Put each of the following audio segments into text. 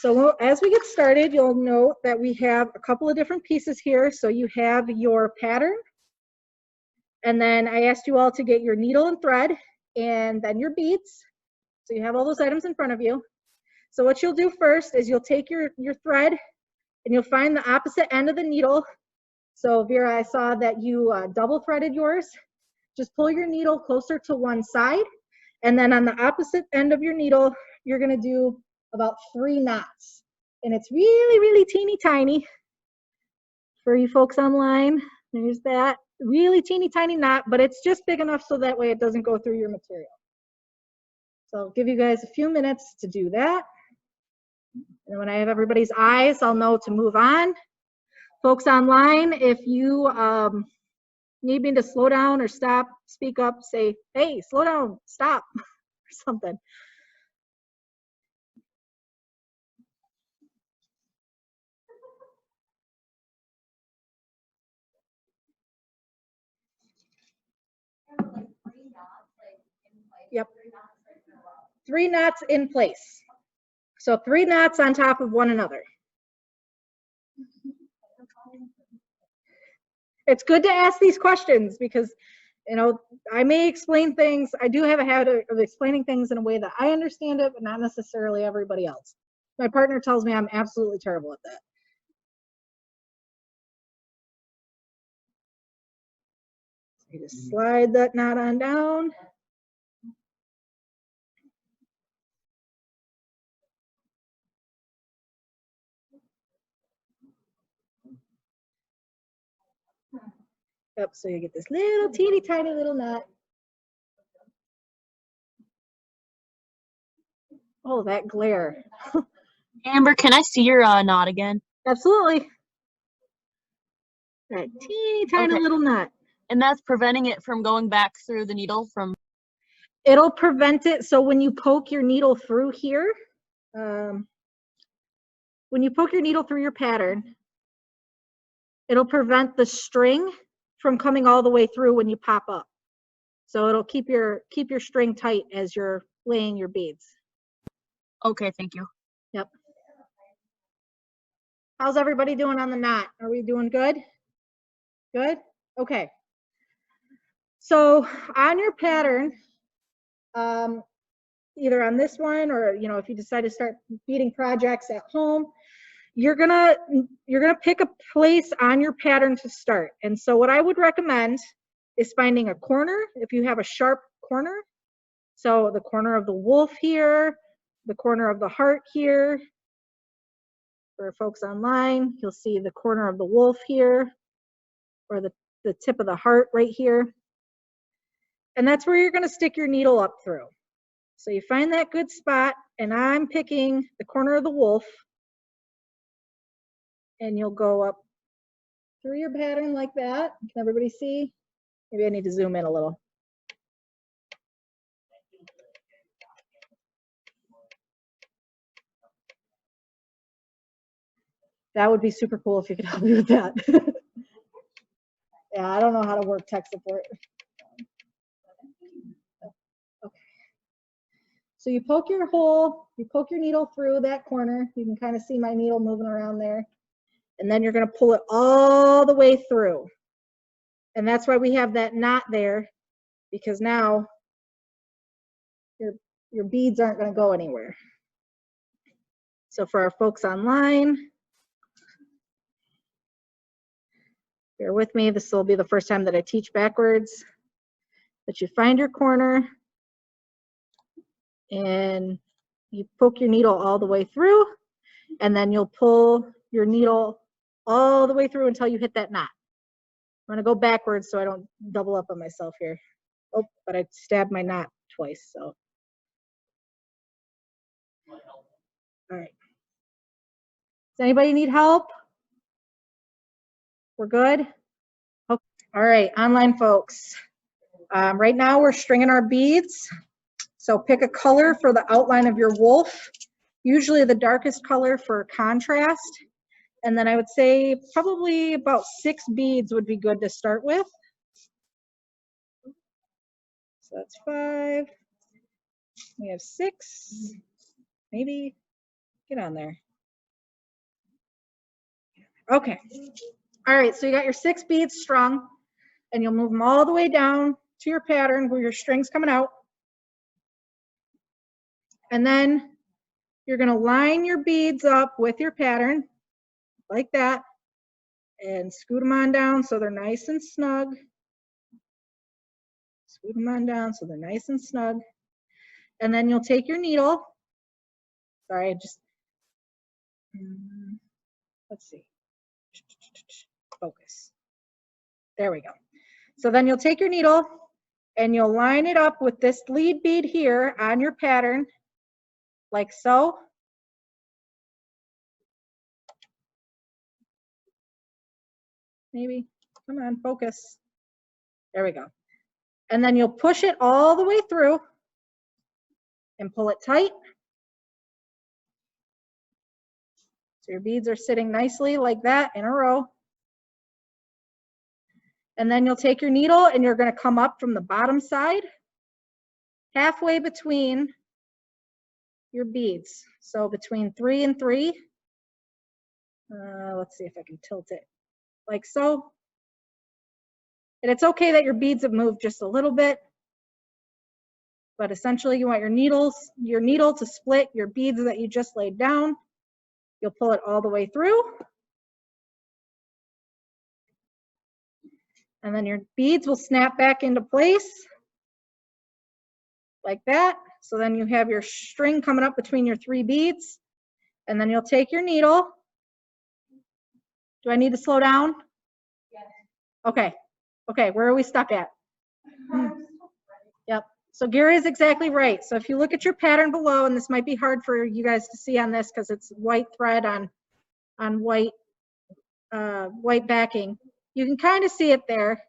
So as we get started, you'll note that we have a couple of different pieces here. So you have your pattern, and then I asked you all to get your needle and thread, and then your beads. So you have all those items in front of you. So what you'll do first is you'll take your thread, and you'll find the opposite end of the needle. So Vera, I saw that you double threaded yours. Just pull your needle closer to one side, and then on the opposite end of your needle, you're gonna do about 3 knots. And it's really, really teeny tiny. For you folks online, there's that really teeny tiny knot, but it's just big enough so that way it doesn't go through your material. So I'll give you guys a few minutes to do that. And when I have everybody's eyes, I'll know to move on. Folks online, if you need me to slow down or stop, speak up, say, hey, slow down, stop, or something. Yep. 3 knots in place. So 3 knots on top of one another. It's good to ask these questions because, you know, I may explain things. I do have a habit of explaining things in a way that I understand it, but not necessarily everybody else. My partner tells me I'm absolutely terrible at that. So you just slide that knot on down. Yep, so you get this little teeny tiny little knot. Oh, that glare. Amber, can I see your knot again? Absolutely. That teeny tiny little knot. And that's preventing it from going back through the needle from? It'll prevent it. So when you poke your needle through here, when you poke your needle through your pattern, it'll prevent the string from coming all the way through when you pop up. So it'll keep your string tight as you're laying your beads. Okay, thank you. Yep. How's everybody doing on the knot? Are we doing good? Good? Okay. So on your pattern, either on this one or, you know, if you decide to start beading projects at home, you're gonna pick a place on your pattern to start. And so what I would recommend is finding a corner if you have a sharp corner. So the corner of the wolf here, the corner of the heart here. For folks online, you'll see the corner of the wolf here, or the tip of the heart right here. And that's where you're gonna stick your needle up through. So you find that good spot, and I'm picking the corner of the wolf, and you'll go up through your pattern like that. Can everybody see? Maybe I need to zoom in a little. That would be super cool if you could help me with that. Yeah, I don't know how to work tech support. Okay. So you poke your hole, you poke your needle through that corner. You can kind of see my needle moving around there. And then you're going to pull it all the way through. And that's why we have that knot there, because now your beads aren't going to go anywhere. So for our folks online, bear with me, this will be the first time that I teach backwards. But you find your corner and you poke your needle all the way through, and then you'll pull your needle all the way through until you hit that knot. I'm gonna go backwards so I don't double up on myself here. Oh, but I stabbed my knot twice, so. All right. Does anybody need help? We're good? Okay. All right, online folks. Right now we're stringing our beads. So pick a color for the outline of your wolf, usually the darkest color for contrast. And then I would say probably about 6 beads would be good to start with. So that's 5. We have 6. Maybe get on there. Okay. All right, so you got your 6 beads strung, and you'll move them all the way down to your pattern where your string's coming out. And then you're going to line your beads up with your pattern like that and scoot them on down so they're nice and snug. Scoot them on down so they're nice and snug. And then you'll take your needle. Sorry, I just, let's see. Focus. There we go. So then you'll take your needle and you'll line it up with this lead bead here on your pattern, like so. Maybe, come on, focus. There we go. And then you'll push it all the way through and pull it tight. So your beads are sitting nicely like that in a row. And then you'll take your needle and you're going to come up from the bottom side, halfway between your beads. So between 3 and 3. Let's see if I can tilt it like so. And it's okay that your beads have moved just a little bit, but essentially you want your needle to split your beads that you just laid down. You'll pull it all the way through. And then your beads will snap back into place like that. So then you have your string coming up between your 3 beads. And then you'll take your needle. Do I need to slow down? Yes. Okay. Okay, where are we stuck at? Yep. So Gary is exactly right. So if you look at your pattern below, and this might be hard for you guys to see on this because it's white thread on white backing, you can kind of see it there.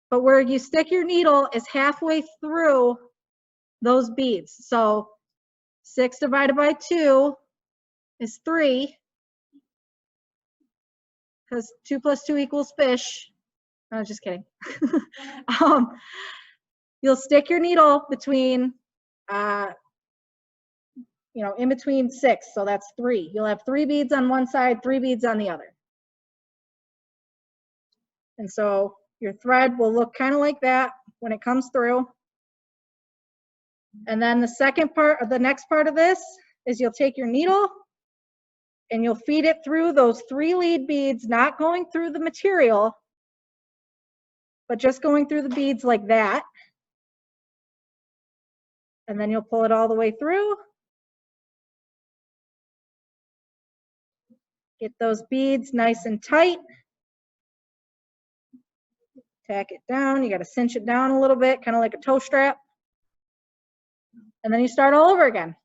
But where you stick your needle is halfway through those beads. So 6 divided by 2 is 3, because 2 plus 2 equals fish. No, just kidding. You'll stick your needle between, in between 6, so that's 3. You'll have 3 beads on one side, 3 beads on the other. And so your thread will look kind of like that when it comes through. And then the second part, or the next part of this, is you'll take your needle and you'll feed it through those 3 lead beads, not going through the material, but just going through the beads like that. And then you'll pull it all the way through. Get those beads nice and tight. Tack it down. You got to cinch it down a little bit, kind of like a toe strap. And then you start all over again.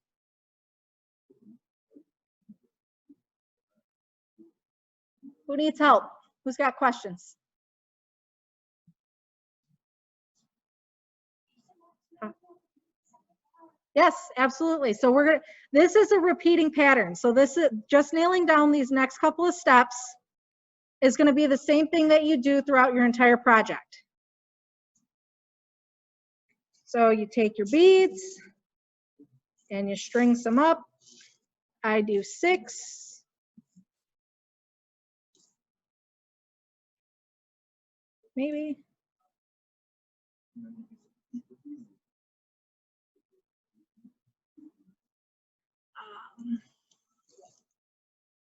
Who needs help? Who's got questions? Yes, absolutely. So this is a repeating pattern. So this is just nailing down these next couple of steps is going to be the same thing that you do throughout your entire project. So you take your beads and you string some up. I do 6. Maybe.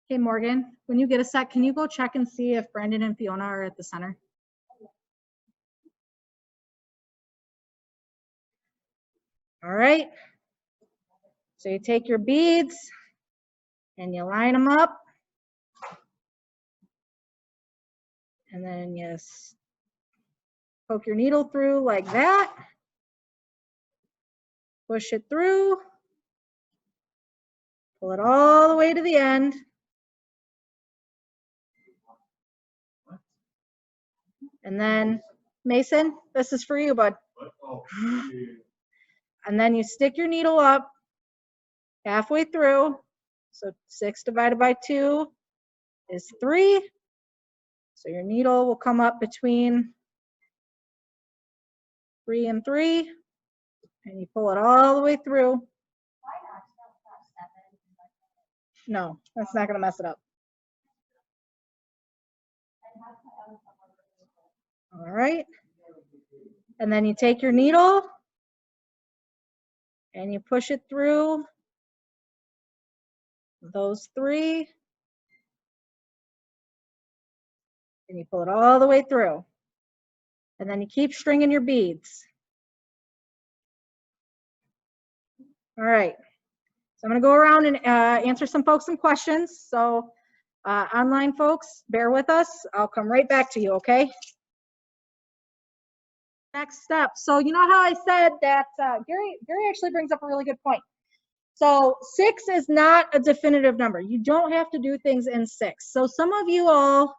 Hey, Morgan, when you get a sec, can you go check and see if Brandon and Fiona are at the center? All right. So you take your beads and you line them up. And then you poke your needle through like that. Push it through. Pull it all the way to the end. And then, Mason, this is for you, bud. And then you stick your needle up halfway through. So 6 divided by 2 is 3. So your needle will come up between 3 and 3. And you pull it all the way through. No, that's not going to mess it up. All right. And then you take your needle and you push it through those 3. And you pull it all the way through. And then you keep stringing your beads. All right. So I'm going to go around and answer some folks some questions. So online folks, bear with us. I'll come right back to you, okay? Next step. So you know how I said that Gary actually brings up a really good point. So 6 is not a definitive number. You don't have to do things in 6. So some of you all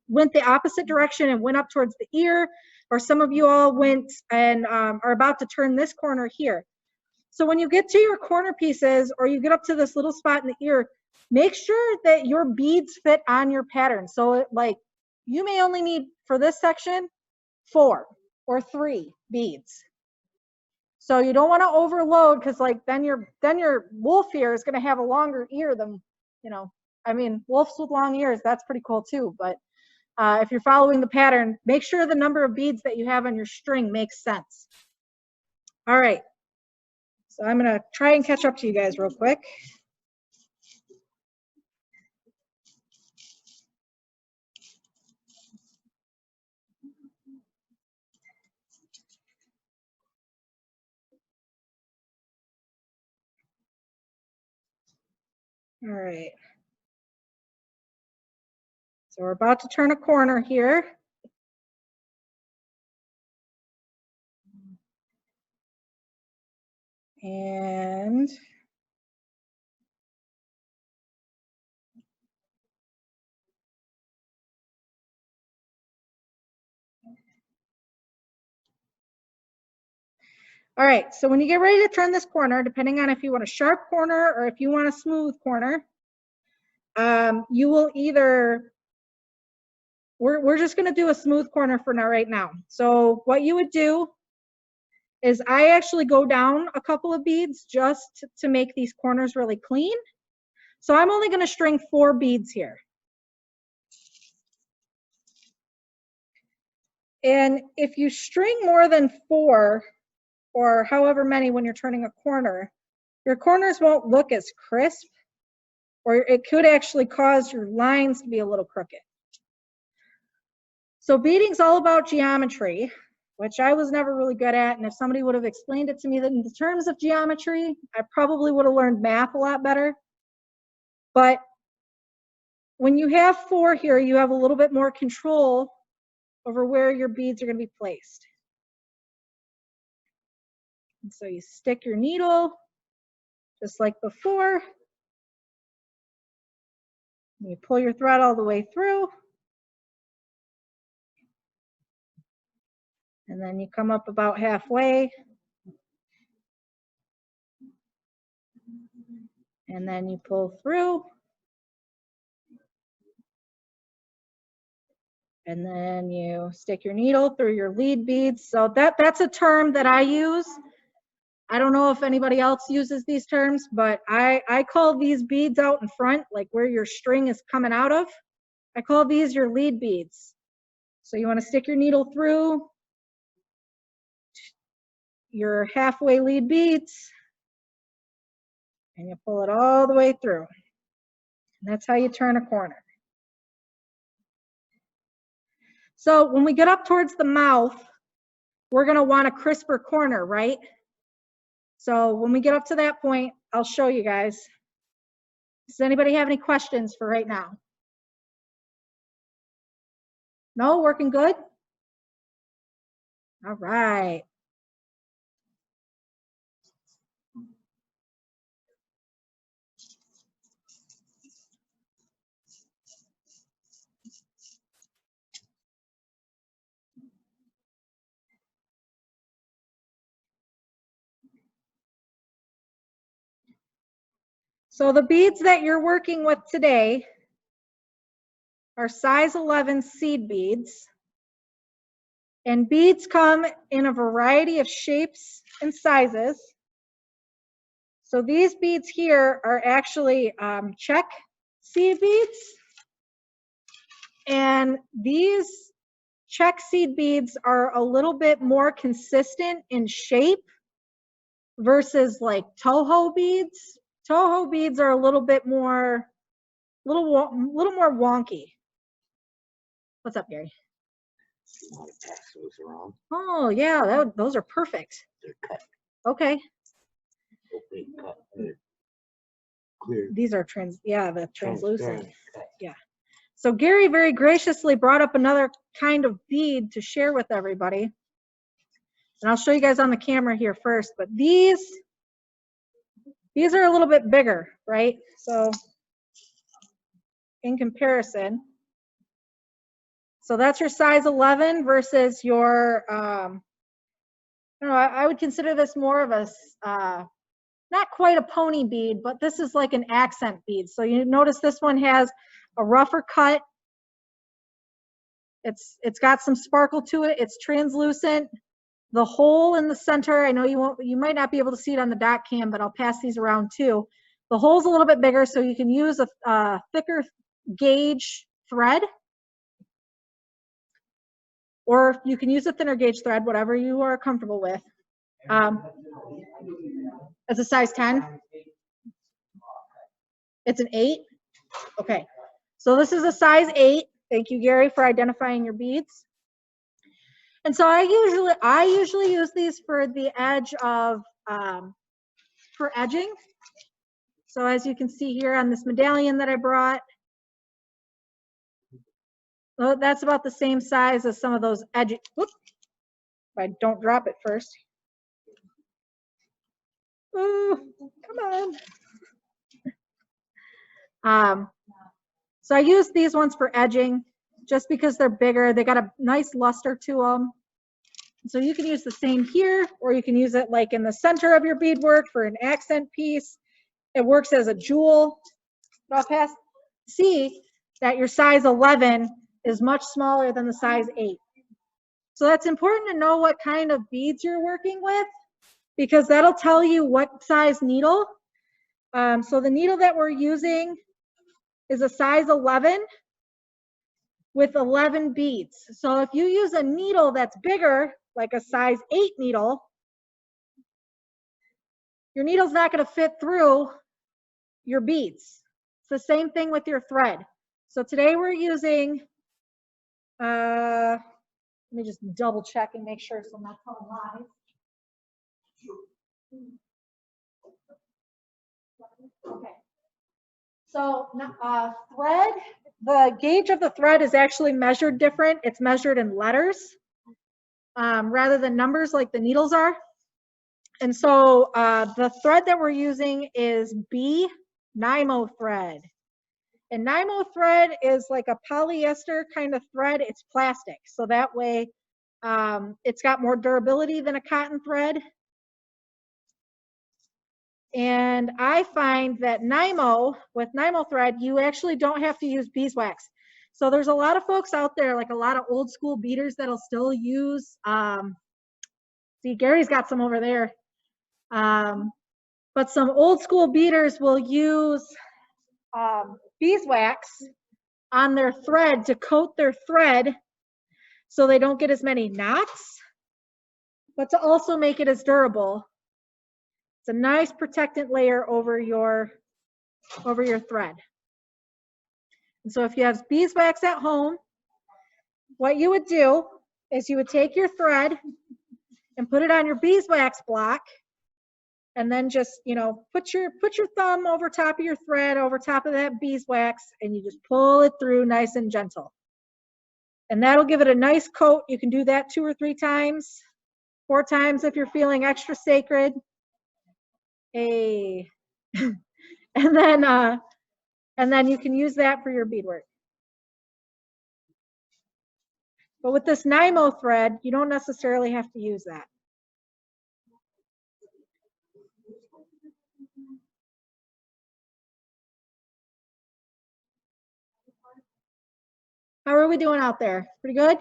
went the opposite direction and went up towards the ear, or some of you all went and are about to turn this corner here. So when you get to your corner pieces, or you get up to this little spot in the ear, make sure that your beads fit on your pattern. So like you may only need for this section 4 or 3 beads. So you don't want to overload, because like then your wolf ear is going to have a longer ear than, you know, I mean, wolves with long ears, that's pretty cool too. But if you're following the pattern, make sure the number of beads that you have on your string makes sense. All right. So I'm going to try and catch up to you guys real quick. All right. So we're about to turn a corner here. And all right, so when you get ready to turn this corner, depending on if you want a sharp corner or if you want a smooth corner, you will either, we're just going to do a smooth corner for now right now. So what you would do is I actually go down a couple of beads just to make these corners really clean. So I'm only going to string 4 beads here. And if you string more than 4, or however many when you're turning a corner, your corners won't look as crisp, or it could actually cause your lines to be a little crooked. So beading's all about geometry, which I was never really good at. And if somebody would have explained it to me in the terms of geometry, I probably would have learned math a lot better. But when you have 4 here, you have a little bit more control over where your beads are going to be placed. And so you stick your needle just like before. And you pull your thread all the way through. And then you come up about halfway. And then you pull through. And then you stick your needle through your lead beads. So that's a term that I use. I don't know if anybody else uses these terms, but I call these beads out in front, like where your string is coming out of. I call these your lead beads. So you want to stick your needle through your halfway lead beads, and you pull it all the way through. And that's how you turn a corner. So when we get up towards the mouth, we're going to want a crisper corner, right? So when we get up to that point, I'll show you guys. Does anybody have any questions for right now? No, working good? All right. So the beads that you're working with today are size 11 seed beads. And beads come in a variety of shapes and sizes. So these beads here are actually check seed beads. And these check seed beads are a little bit more consistent in shape versus like Toho beads. Toho beads are a little bit more, little more wonky. What's up, Gary? You want to pass those around? Oh yeah, those are perfect. They're cut. Okay. Opaque cut. They're clear. These are the translucent. Transparent cut. Yeah. So Gary very graciously brought up another kind of bead to share with everybody. And I'll show you guys on the camera here first, but these are a little bit bigger, right? So in comparison, so that's your size 11 versus your, I don't know, I would consider this more of a, not quite a pony bead, but this is like an accent bead. So you notice this one has a rougher cut. It's got some sparkle to it. It's translucent. The hole in the center, I know you might not be able to see it on the dot cam, but I'll pass these around too. The hole's a little bit bigger, so you can use a thicker gauge thread, or you can use a thinner gauge thread, whatever you are comfortable with. It's a size 10. It's an 8. Okay, so this is a size 8. Thank you, Gary, for identifying your beads. And so I usually use these for the edge of for edging. So as you can see here on this medallion that I brought, well, that's about the same size as some of those edges. Whoop, if I don't drop it first. Ooh, come on. So I use these ones for edging just because they're bigger. They got a nice luster to them. So you can use the same here, or you can use it like in the center of your beadwork for an accent piece. It works as a jewel. But I'll see that your size 11 is much smaller than the size 8. So that's important to know what kind of beads you're working with, because that'll tell you what size needle. So the needle that we're using is a size 11 with 11 beads. So if you use a needle that's bigger, like a size 8 needle, your needle's not going to fit through your beads. It's the same thing with your thread. So today we're using, let me just double check and make sure so I'm not telling lies. Okay. So thread, the gauge of the thread is actually measured different. It's measured in letters rather than numbers like the needles are. And so the thread that we're using is B Nymo thread. And Nymo thread is like a polyester kind of thread. It's plastic. So that way it's got more durability than a cotton thread. And I find that with Nymo thread, you actually don't have to use beeswax. So there's a lot of folks out there, like a lot of old school beaters that'll still use, see, Gary's got some over there. But some old school beaters will use beeswax on their thread to coat their thread so they don't get as many knots, but to also make it as durable. It's a nice protectant layer over your thread. And so if you have beeswax at home, what you would do is you would take your thread and put it on your beeswax block, and then just, you know, put your thumb over top of your thread, over top of that beeswax, and you just pull it through nice and gentle. And that'll give it a nice coat. You can do that 2 or 3 times, 4 times if you're feeling extra sacred. Hey. And then you can use that for your beadwork. But with this Nymo thread, you don't necessarily have to use that. How are we doing out there? Pretty good?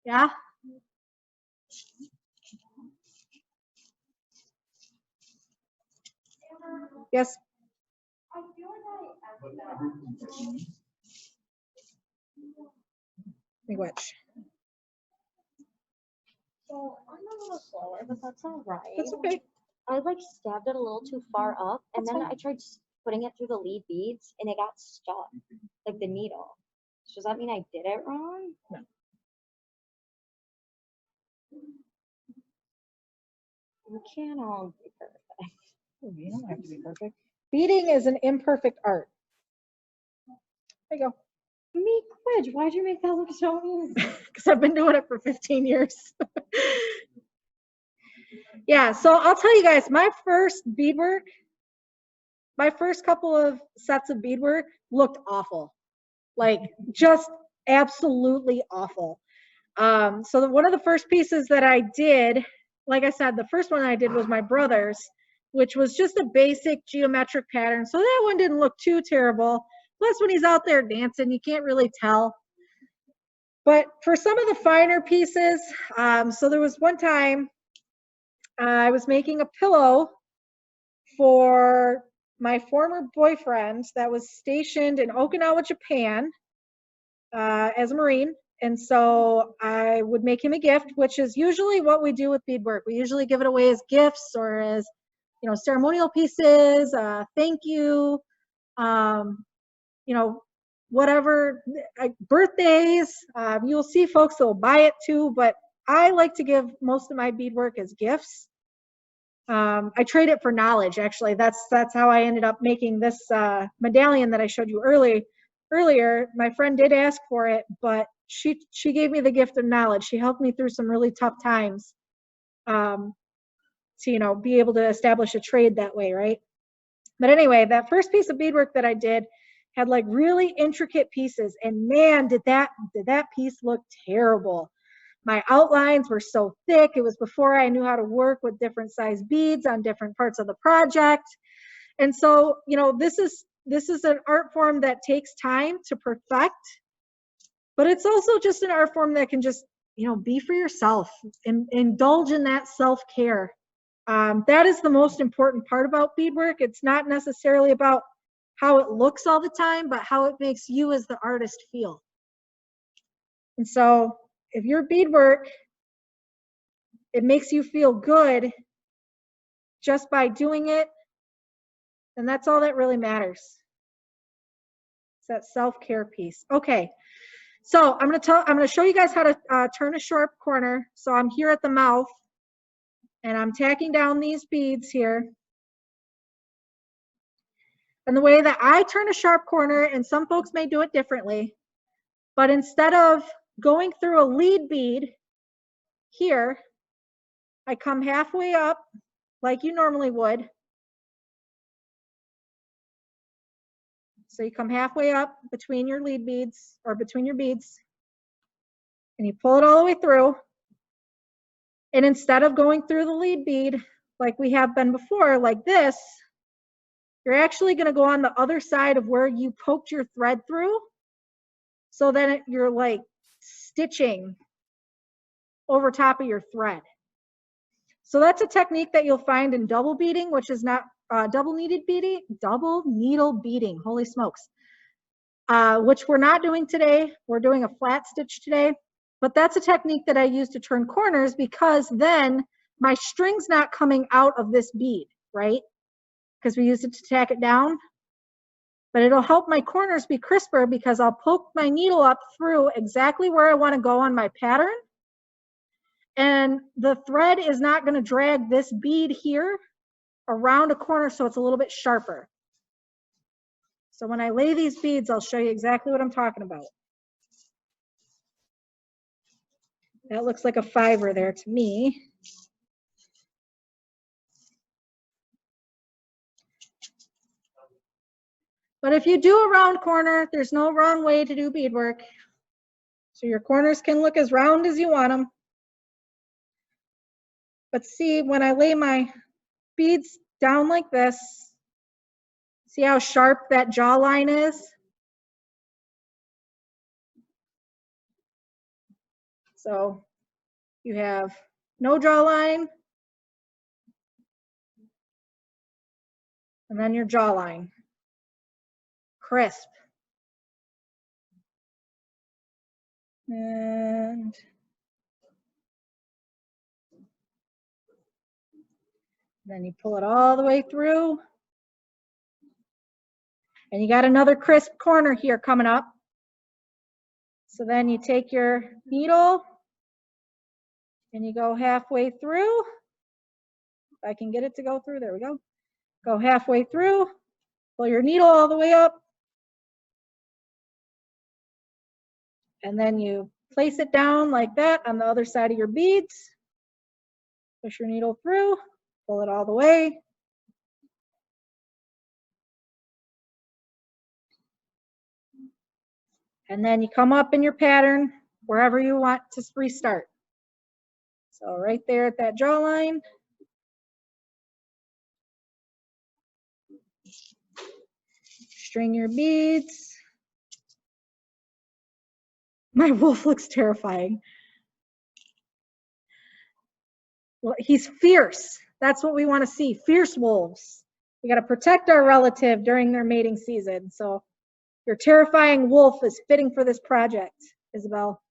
Yeah? Yes? I feel like Migwetth. So I'm a little slower, but that's all right. That's okay. I like stabbed it a little too far up, and That's then fine. I tried putting it through the lead beads, and it got stuck, like the needle. So does that mean I did it wrong? No. We can't all be perfect. Oh, you don't have to be perfect. Beading is an imperfect art. There you go. Migwetth, why'd you make that look so easy? Because I've been doing it for 15 years. Yeah, so I'll tell you guys, my first beadwork, my first couple of sets of beadwork looked awful. Like just absolutely awful. So one of the first pieces that I did, like I said, the first one I did was my brother's, which was just a basic geometric pattern. So that one didn't look too terrible. Plus when he's out there dancing, you can't really tell. But for some of the finer pieces, so there was one time I was making a pillow for my former boyfriend that was stationed in Okinawa, Japan, as a Marine. And so I would make him a gift, which is usually what we do with beadwork. We usually give it away as gifts or as, you know, ceremonial pieces, thank you, you know, whatever, birthdays. You'll see folks that will buy it too, but I like to give most of my beadwork as gifts. I trade it for knowledge, actually. That's how I ended up making this medallion that I showed you earlier. My friend did ask for it, but she gave me the gift of knowledge. She helped me through some really tough times to, you know, be able to establish a trade that way, right? But anyway, that first piece of beadwork that I did had like really intricate pieces, and man, did that piece look terrible. My outlines were so thick. It was before I knew how to work with different size beads on different parts of the project. And so, you know, this is an art form that takes time to perfect, but it's also just an art form that can just, you know, be for yourself and indulge in that self-care. That is the most important part about beadwork. It's not necessarily about how it looks all the time, but how it makes you as the artist feel. And so if your beadwork, it makes you feel good just by doing it, and that's all that really matters. It's that self-care piece. Okay, so I'm gonna show you guys how to turn a sharp corner. So I'm here at the mouth, and I'm tacking down these beads here. And the way that I turn a sharp corner, and some folks may do it differently, but instead of going through a lead bead here, I come halfway up like you normally would. So you come halfway up between your lead beads, or between your beads, and you pull it all the way through. And instead of going through the lead bead like we have been before, like this, you're actually going to go on the other side of where you poked your thread through. So then you're like stitching over top of your thread. So that's a technique that you'll find in double beading, which is not double needle beading, holy smokes, which we're not doing today. We're doing a flat stitch today, but that's a technique that I use to turn corners, because then my string's not coming out of this bead, right? Because we use it to tack it down, but it'll help my corners be crisper because I'll poke my needle up through exactly where I want to go on my pattern. And the thread is not going to drag this bead here around a corner, so it's a little bit sharper. So when I lay these beads, I'll show you exactly what I'm talking about. That looks like a fiver there to me. But if you do a round corner, there's no wrong way to do beadwork. So your corners can look as round as you want them. But see, when I lay my beads down like this, see how sharp that jawline is? So you have no jawline, and then your jawline. Crisp. And then you pull it all the way through. And you got another crisp corner here coming up. So then you take your needle and you go halfway through. If I can get it to go through, there we go. Go halfway through, pull your needle all the way up. And then you place it down like that on the other side of your beads. Push your needle through, pull it all the way. And then you come up in your pattern wherever you want to restart. So right there at that jawline. String your beads. My wolf looks terrifying. Well, he's fierce. That's what we want to see, fierce wolves. We got to protect our relative during their mating season. So your terrifying wolf is fitting for this project, Isabel.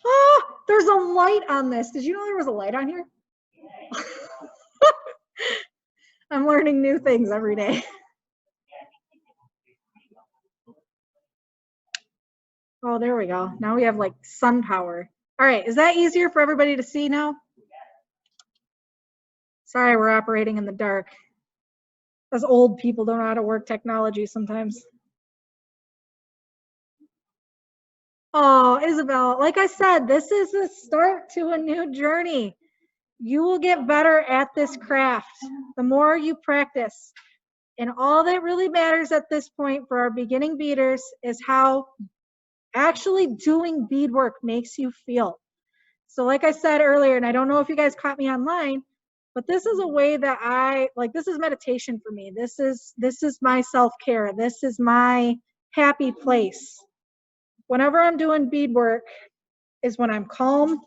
Oh, there's a light on this. Did you know there was a light on here? I'm learning new things every day. Oh, there we go. Now we have like sun power. All right, is that easier for everybody to see now? Sorry, we're operating in the dark. Us old people don't know how to work technology sometimes. Oh, Isabel, like I said, this is the start to a new journey. You will get better at this craft the more you practice. And all that really matters at this point for our beginning beaders is how actually doing beadwork makes you feel. So like I said earlier, and I don't know if you guys caught me online, but this is a way that I, like, this is meditation for me. This is my self-care. This is my happy place. Whenever I'm doing beadwork is when I'm calm.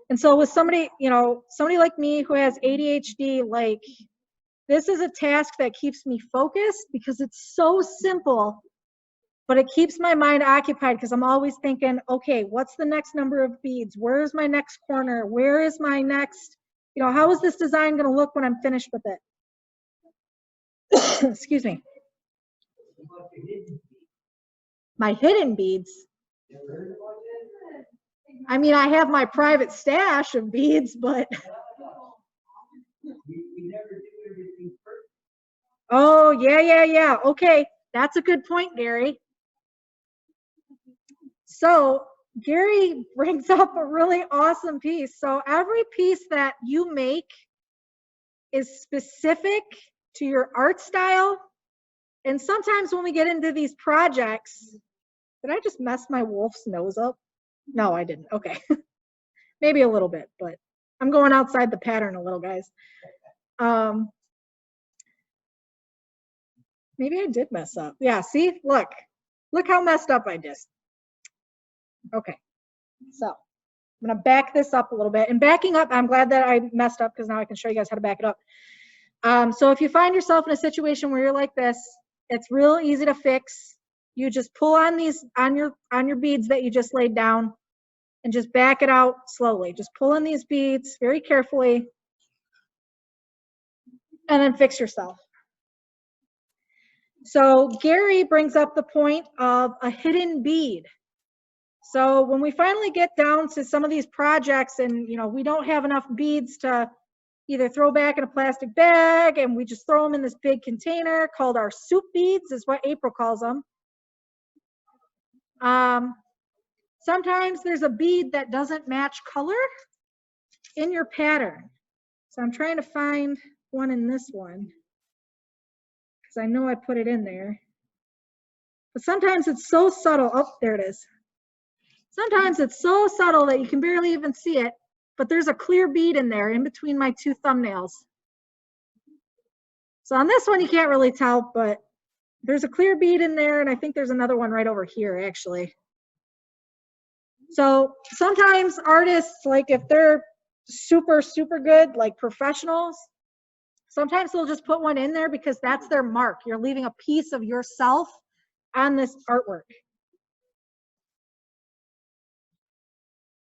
And so with somebody, you know, somebody like me who has ADHD, like, this is a task that keeps me focused because it's so simple, but it keeps my mind occupied because I'm always thinking, okay, what's the next number of beads? Where's my next corner? Where is my next, you know, how is this design going to look when I'm finished with it? Excuse me. My hidden beads. I mean, I have my private stash of beads, but. Oh, yeah. Okay, that's a good point, Gary. So Gary brings up a really awesome piece. So every piece that you make is specific to your art style. And sometimes when we get into these projects, did I just mess my wolf's nose up? No, I didn't. Okay. Maybe a little bit, but I'm going outside the pattern a little, guys. Maybe I did mess up. Yeah, see, look how messed up I did. Okay, so I'm gonna back this up a little bit. And backing up, I'm glad that I messed up because now I can show you guys how to back it up. So if you find yourself in a situation where you're like this, it's real easy to fix. You just pull on these, on your beads that you just laid down and just back it out slowly. Just pull on these beads very carefully and then fix yourself. So Gary brings up the point of a hidden bead. So when we finally get down to some of these projects and, you know, we don't have enough beads to either throw back in a plastic bag and we just throw them in this big container called our soup beads is what April calls them. Sometimes there's a bead that doesn't match color in your pattern. So I'm trying to find one in this one because I know I put it in there. But sometimes it's so subtle. Oh, there it is. Sometimes it's so subtle that you can barely even see it, but there's a clear bead in there in between my two thumbnails. So on this one, you can't really tell, but there's a clear bead in there, and I think there's another one right over here, actually. So sometimes artists, like if they're super, super good, like professionals, Sometimes they'll just put one in there because that's their mark. You're leaving a piece of yourself on this artwork.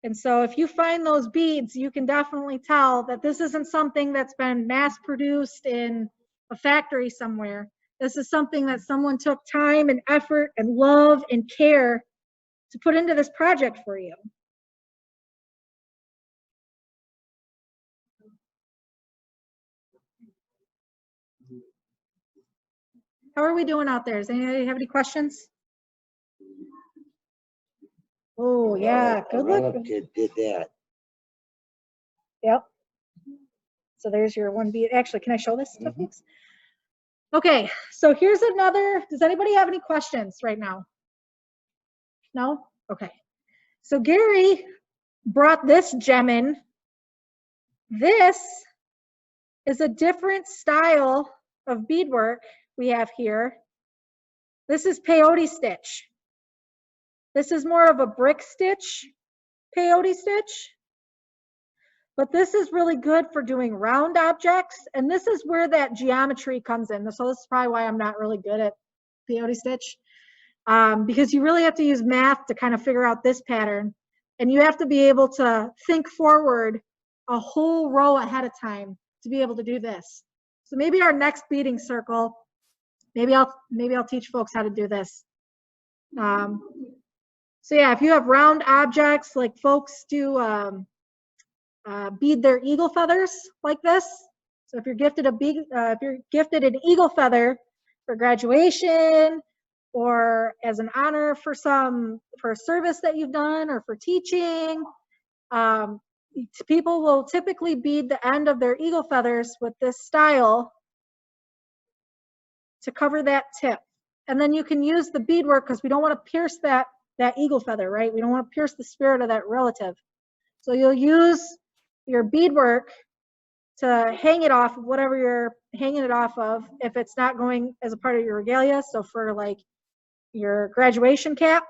And so if you find those beads, you can definitely tell that this isn't something that's been mass produced in a factory somewhere. This is something that someone took time and effort and love and care to put into this project for you. How are we doing out there? Does anybody have any questions? Oh, yeah, good Our luck. kid did that. Yep. So there's your one bead. Actually, can I show this to Mhm. folks? Okay, so here's another. Does anybody have any questions right now? No? Okay. So Gary brought this gem in. This is a different style of beadwork we have here. This is peyote stitch. This is more of a brick stitch, peyote stitch. But this is really good for doing round objects. And this is where that geometry comes in. So this is probably why I'm not really good at peyote stitch. Because you really have to use math to kind of figure out this pattern. And you have to be able to think forward a whole row ahead of time to be able to do this. So maybe our next beading circle, maybe I'll teach folks how to do this. So yeah, if you have round objects, like folks do bead their eagle feathers like this. So if you're gifted an eagle feather for graduation, or as an honor for a service that you've done, or for teaching, people will typically bead the end of their eagle feathers with this style to cover that tip. And then you can use the beadwork, because we don't want to pierce that eagle feather, right? We don't want to pierce the spirit of that relative. So you'll use your beadwork to hang it off of whatever you're hanging it off of, if it's not going as a part of your regalia. So for like your graduation cap,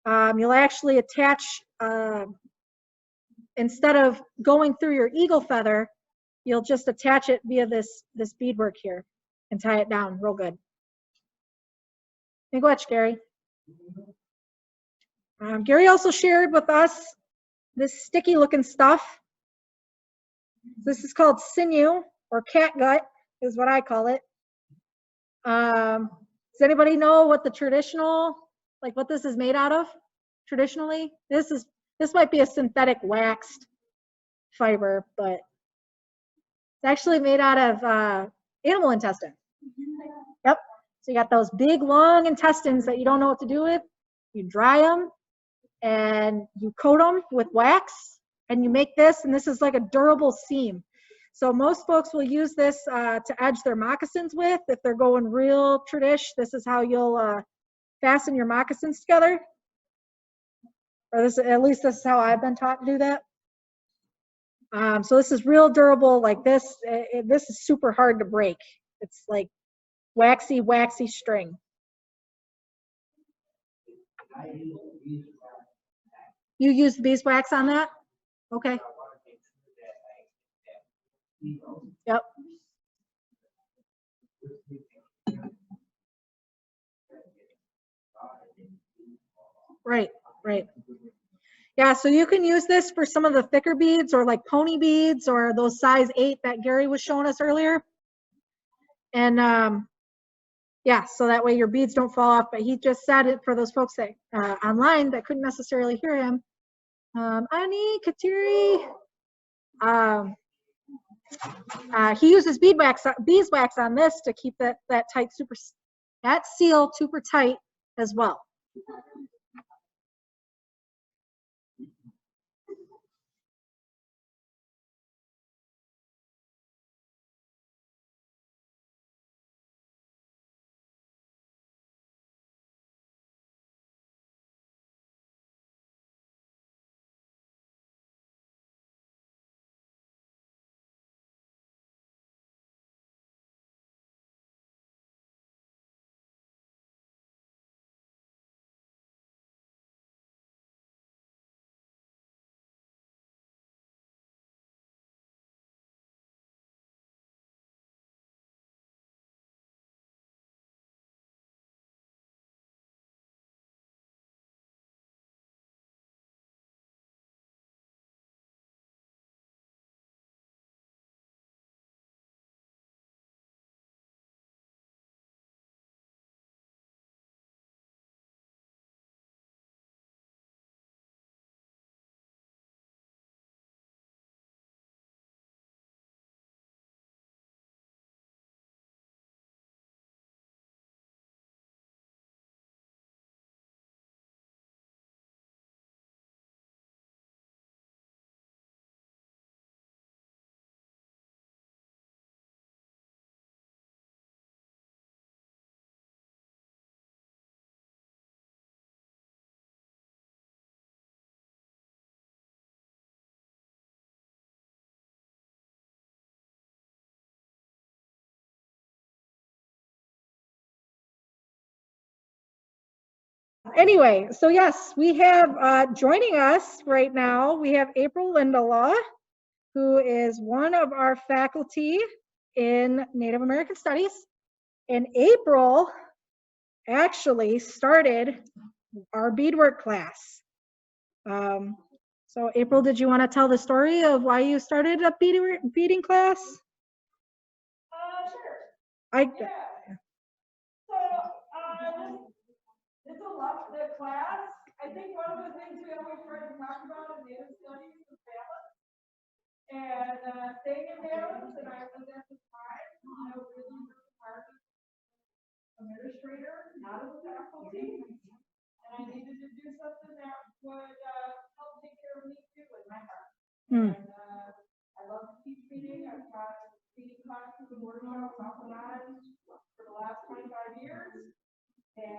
you'll actually attach, instead of going through your eagle feather, you'll just attach it via this beadwork here and tie it down real good. Migwetth, Gary. Gary also shared with us this sticky looking stuff. This is called sinew, or catgut is what I call it. Does anybody know what the traditional, like what this is made out of traditionally? This might be a synthetic waxed fiber, but it's actually made out of animal intestine. Yep. So you got those big long intestines that you don't know what to do with. You dry them and you coat them with wax, and you make this, and this is like a durable seam. So most folks will use this to edge their moccasins with. If they're going real tradish, this is how you'll fasten your moccasins together. Or at least this is how I've been taught to do that. So this is real durable. Like this is super hard to break. It's like waxy string. You use beeswax on that? Okay. Yep. Right. Yeah, so you can use this for some of the thicker beads, or like pony beads, or those size 8 that Gary was showing us earlier. And yeah, so that way your beads don't fall off. But he just said it for those folks that online that couldn't necessarily hear him. Ani Kateri, he uses beeswax on this to keep that seal super tight as well. Anyway, so yes, we have joining us right now, we have April Lindelof, who is one of our faculty in Native American Studies. And April actually started our beadwork class. So April, did you want to tell the story of why you started a beading class? Sure. It's a lot, the class, I think one of the things we always try to talk about in Native studies is balance. And staying in balance, and I was at the time, really hard administrator, not as a faculty. And I needed to do something that would help take care of me too in my heart. And I love to teach beading. I've taught beading classes and workshops off and on for the last 25 years. And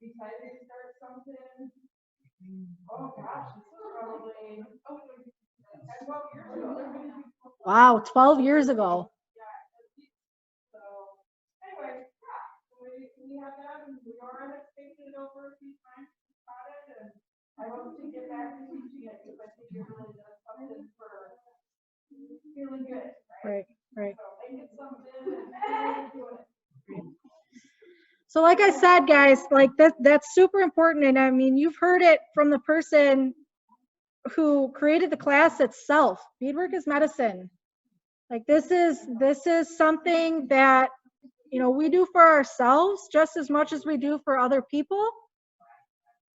decided to start something. Oh gosh, this was probably 12 years ago. Wow, 12 years ago. Yeah. So anyway, we have that, and we already have taken it over a few times, taught it, and I hope to get back to teaching it because I think it really does something for feeling good. Right. So make it something and do it. So like I said, guys, like that's super important. And I mean, you've heard it from the person who created the class itself. Beadwork is medicine. Like this is something that, we do for ourselves just as much as we do for other people,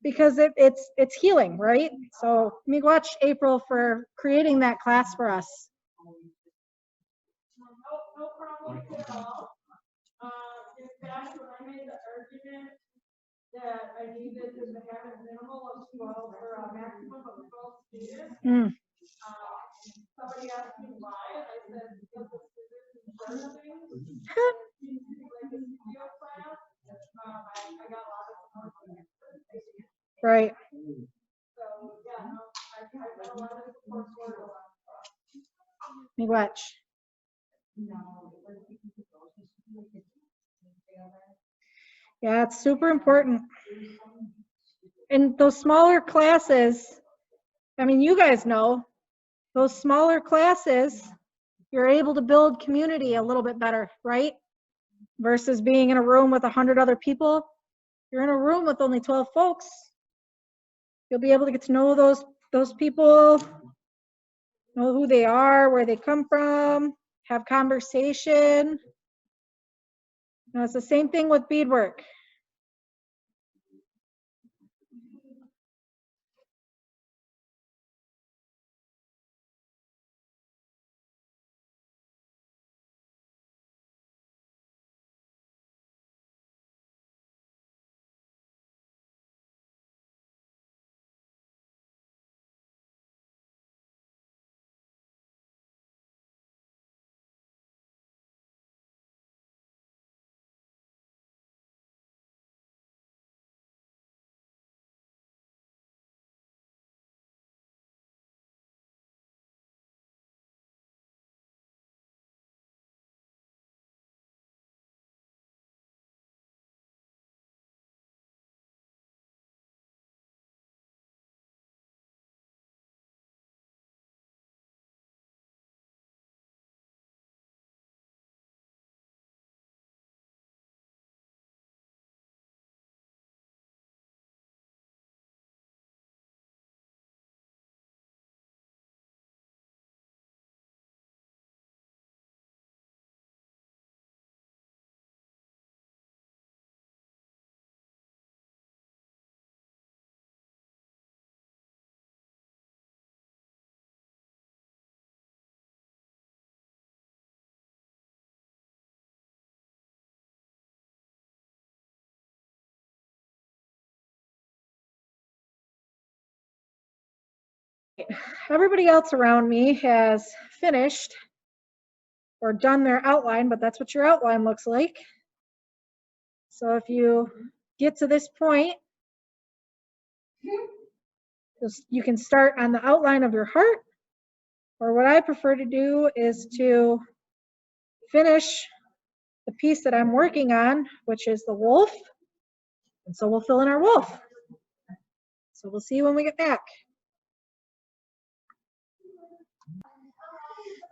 because it's healing, right? So Migwetth, April, for creating that class for us. No problem at all. In fact, when I made the argument that I needed to have a minimal of 12 or a maximum of 12 students, somebody asked me why, and I said, because the students in front of things, like the studio class, I got a lot of support from that. Right. So, yeah, no, I got a lot of support for it. Migwetth. Yeah, it's super important. And those smaller classes, I mean, you guys know, those smaller classes, you're able to build community a little bit better, right? Versus being in a room with 100 other people. You're in a room with only 12 folks. You'll be able to get to know those people, know who they are, where they come from, have conversation. It's the same thing with beadwork. Everybody else around me has finished or done their outline, but that's what your outline looks like. So if you get to this point, you can start on the outline of your heart, or what I prefer to do is to finish the piece that I'm working on, which is the wolf. And so we'll fill in our wolf. So we'll see you when we get back.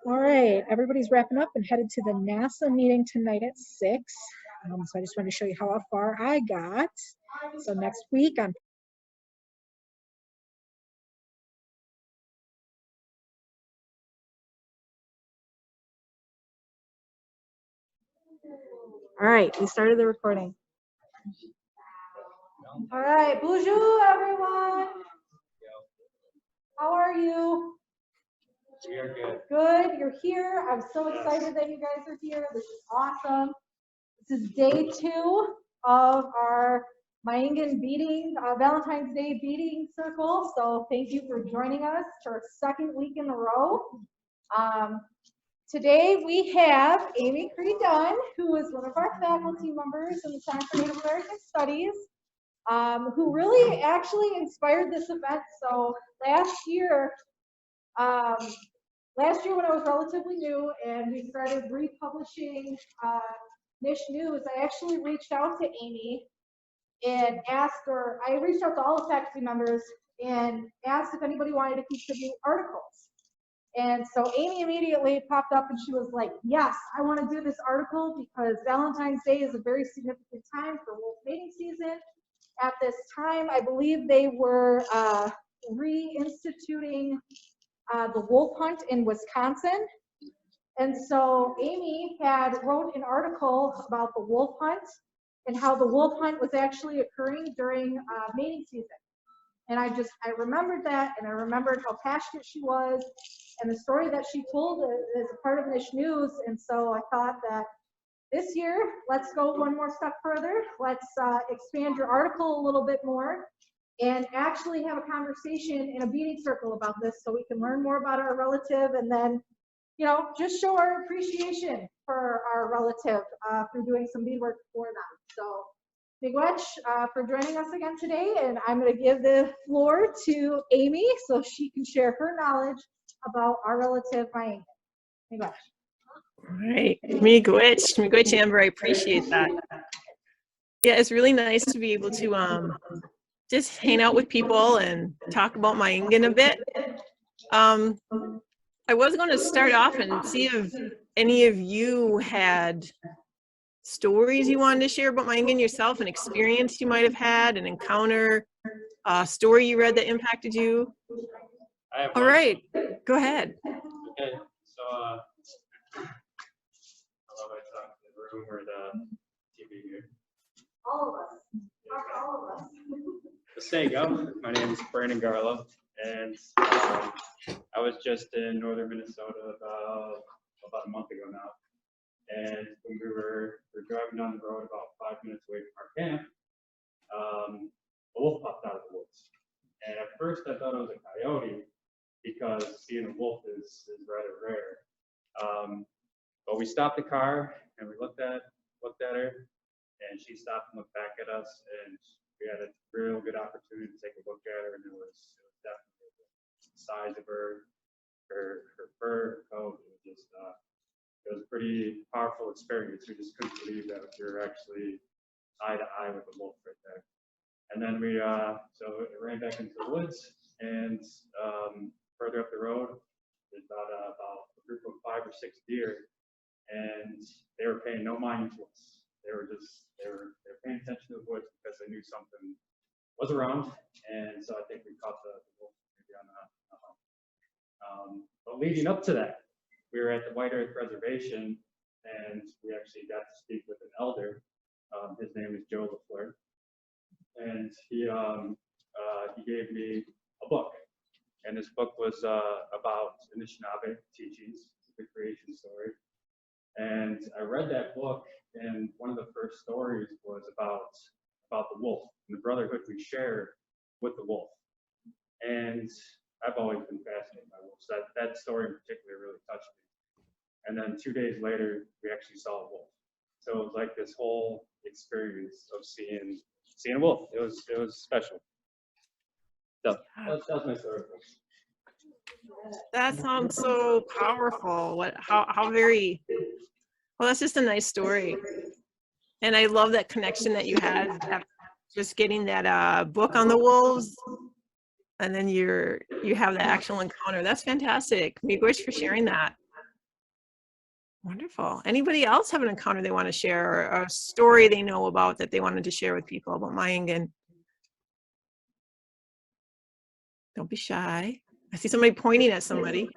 All right, everybody's wrapping up and headed to the NASA meeting tonight at 6. So I just wanted to show you how far I got. So next week on all right, we started the recording. All right, bonjour everyone. How are you? We are good. Good, you're here. I'm so excited that you guys are here. This is awesome. This is day 2 of our Migwetth beading, Valentine's Day beading circle. So thank you for joining us for our 2nd week in a row. Today we have Aimee Cree Dunn, who is one of our faculty members in the Center for Native American Studies, who really actually inspired this event. So last year when I was relatively new and we started republishing Niche News, I actually reached out to Aimee and asked her, I reached out to all the faculty members and asked if anybody wanted to contribute articles. And so Aimee immediately popped up and she was like, yes, I want to do this article because Valentine's Day is a very significant time for wolf mating season. At this time, I believe they were reinstituting the wolf hunt in Wisconsin. And so Aimee wrote an article about the wolf hunt and how the wolf hunt was actually occurring during mating season. And I remembered that, and I remembered how passionate she was and the story that she told as a part of Niche News. And so I thought that this year, let's go one more step further. Let's expand your article a little bit more and actually have a conversation in a beading circle about this so we can learn more about our relative and then, you know, just show our appreciation for our relative through doing some beadwork for them. So Migwetth for joining us again today, and I'm going to give the floor to Aimee so she can share her knowledge about our relative Migwetth. Migwetth. All right, Migwetth Amber, I appreciate that. Yeah, it's really nice to be able to just hang out with people and talk about my Ingen a bit. I was going to start off and see if any of you had stories you wanted to share about my Ingen yourself, an experience you might have had, an encounter, a story you read that impacted you. All right, go ahead. Okay, so I love I talk to the room or the TV here. All of us. All of us. There you go. My name is Brandon Garlow, and I was just in northern Minnesota about a month ago now. And when we were driving down the road about 5 minutes away from our camp, a wolf popped out of the woods. And at first I thought it was a coyote because seeing a wolf is rather rare. But we stopped the car and we looked at her, and she stopped and looked back at us, and we had a real good opportunity to take a look at her, and it was definitely the size of her fur, her coat. It was a pretty powerful experience. We just couldn't believe that we were actually eye to eye with the wolf right there. And then we so it ran back into the woods, and further up the road, there's about a group of 5 or 6 deer, and they were paying no mind to us. They were paying attention to the woods because they knew something was around, and so I think we caught the wolf maybe on a hunt. But leading up to that, we were at the White Earth Reservation, and we actually got to speak with an elder. His name is Joe LaFleur, and he gave me a book, and this book was about Anishinaabe teachings, the creation story. And I read that book, and one of the first stories was about the wolf and the brotherhood we share with the wolf. And I've always been fascinated by wolves. That story in particular really touched me. And then 2 days later, we actually saw a wolf. So it was like this whole experience of seeing a wolf. It was special. So that was my story. That sounds so powerful. How very, well, that's just a nice story. And I love that connection that you had just getting that book on the wolves, and then you have the actual encounter. That's fantastic. Migwetth, for sharing that. Wonderful. Anybody else have an encounter they want to share, or a story they know about that they wanted to share with people about Mayangan? Don't be shy. I see somebody pointing at somebody.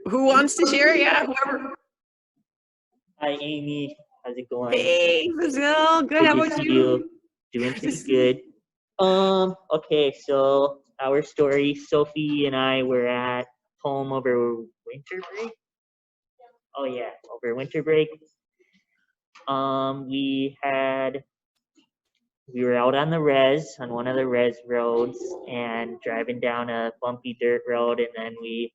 Who wants to share? Yeah, whoever. Hi, Aimee. How's it going? Hey, Brazil. Good. How to about see you? Doing pretty good. Okay, so our story, Sophie and I were at home over winter break. Oh yeah, over winter break. We were out on the on one of the res roads, and driving down a bumpy dirt road, and then we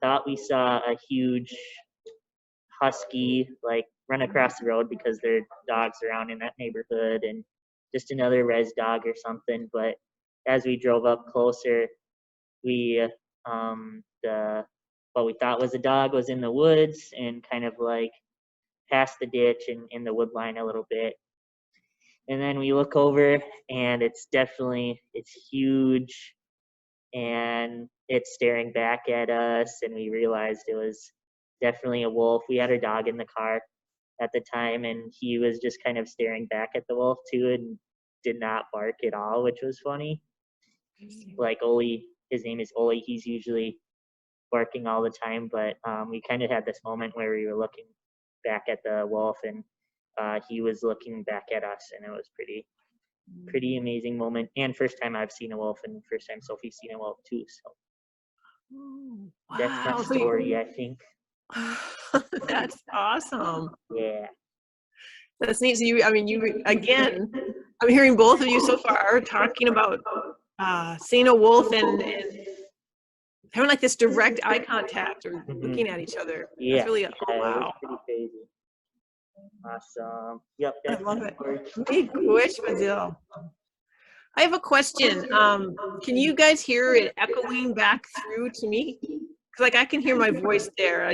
thought we saw a huge husky like run across the road because there are dogs around in that neighborhood, and just another res dog or something. But as we drove up closer, we what we thought was a dog was in the woods and kind of like past the ditch and in the wood line a little bit. And then we look over, and it's huge, and it's staring back at us, and we realized it was definitely a wolf. We had our dog in the car at the time, and he was just kind of staring back at the wolf too, and did not bark at all, which was funny. Like Oli, his name is Oli, he's usually barking all the time, but we kind of had this moment where we were looking back at the wolf, and he was looking back at us, and it was pretty amazing moment, and first time I've seen a wolf, and first time Sophie's seen a wolf too. So that's my story, I think. That's awesome. Yeah. That's neat. So you again, I'm hearing both of you so far talking about seeing a wolf and having like this direct eye contact or looking at each other. Yeah. That's really It wow. was pretty crazy. Awesome. Yep. I love it. Migwetth, Brazil. I have a question. Can you guys hear it echoing back through to me? Because like I can hear my voice there.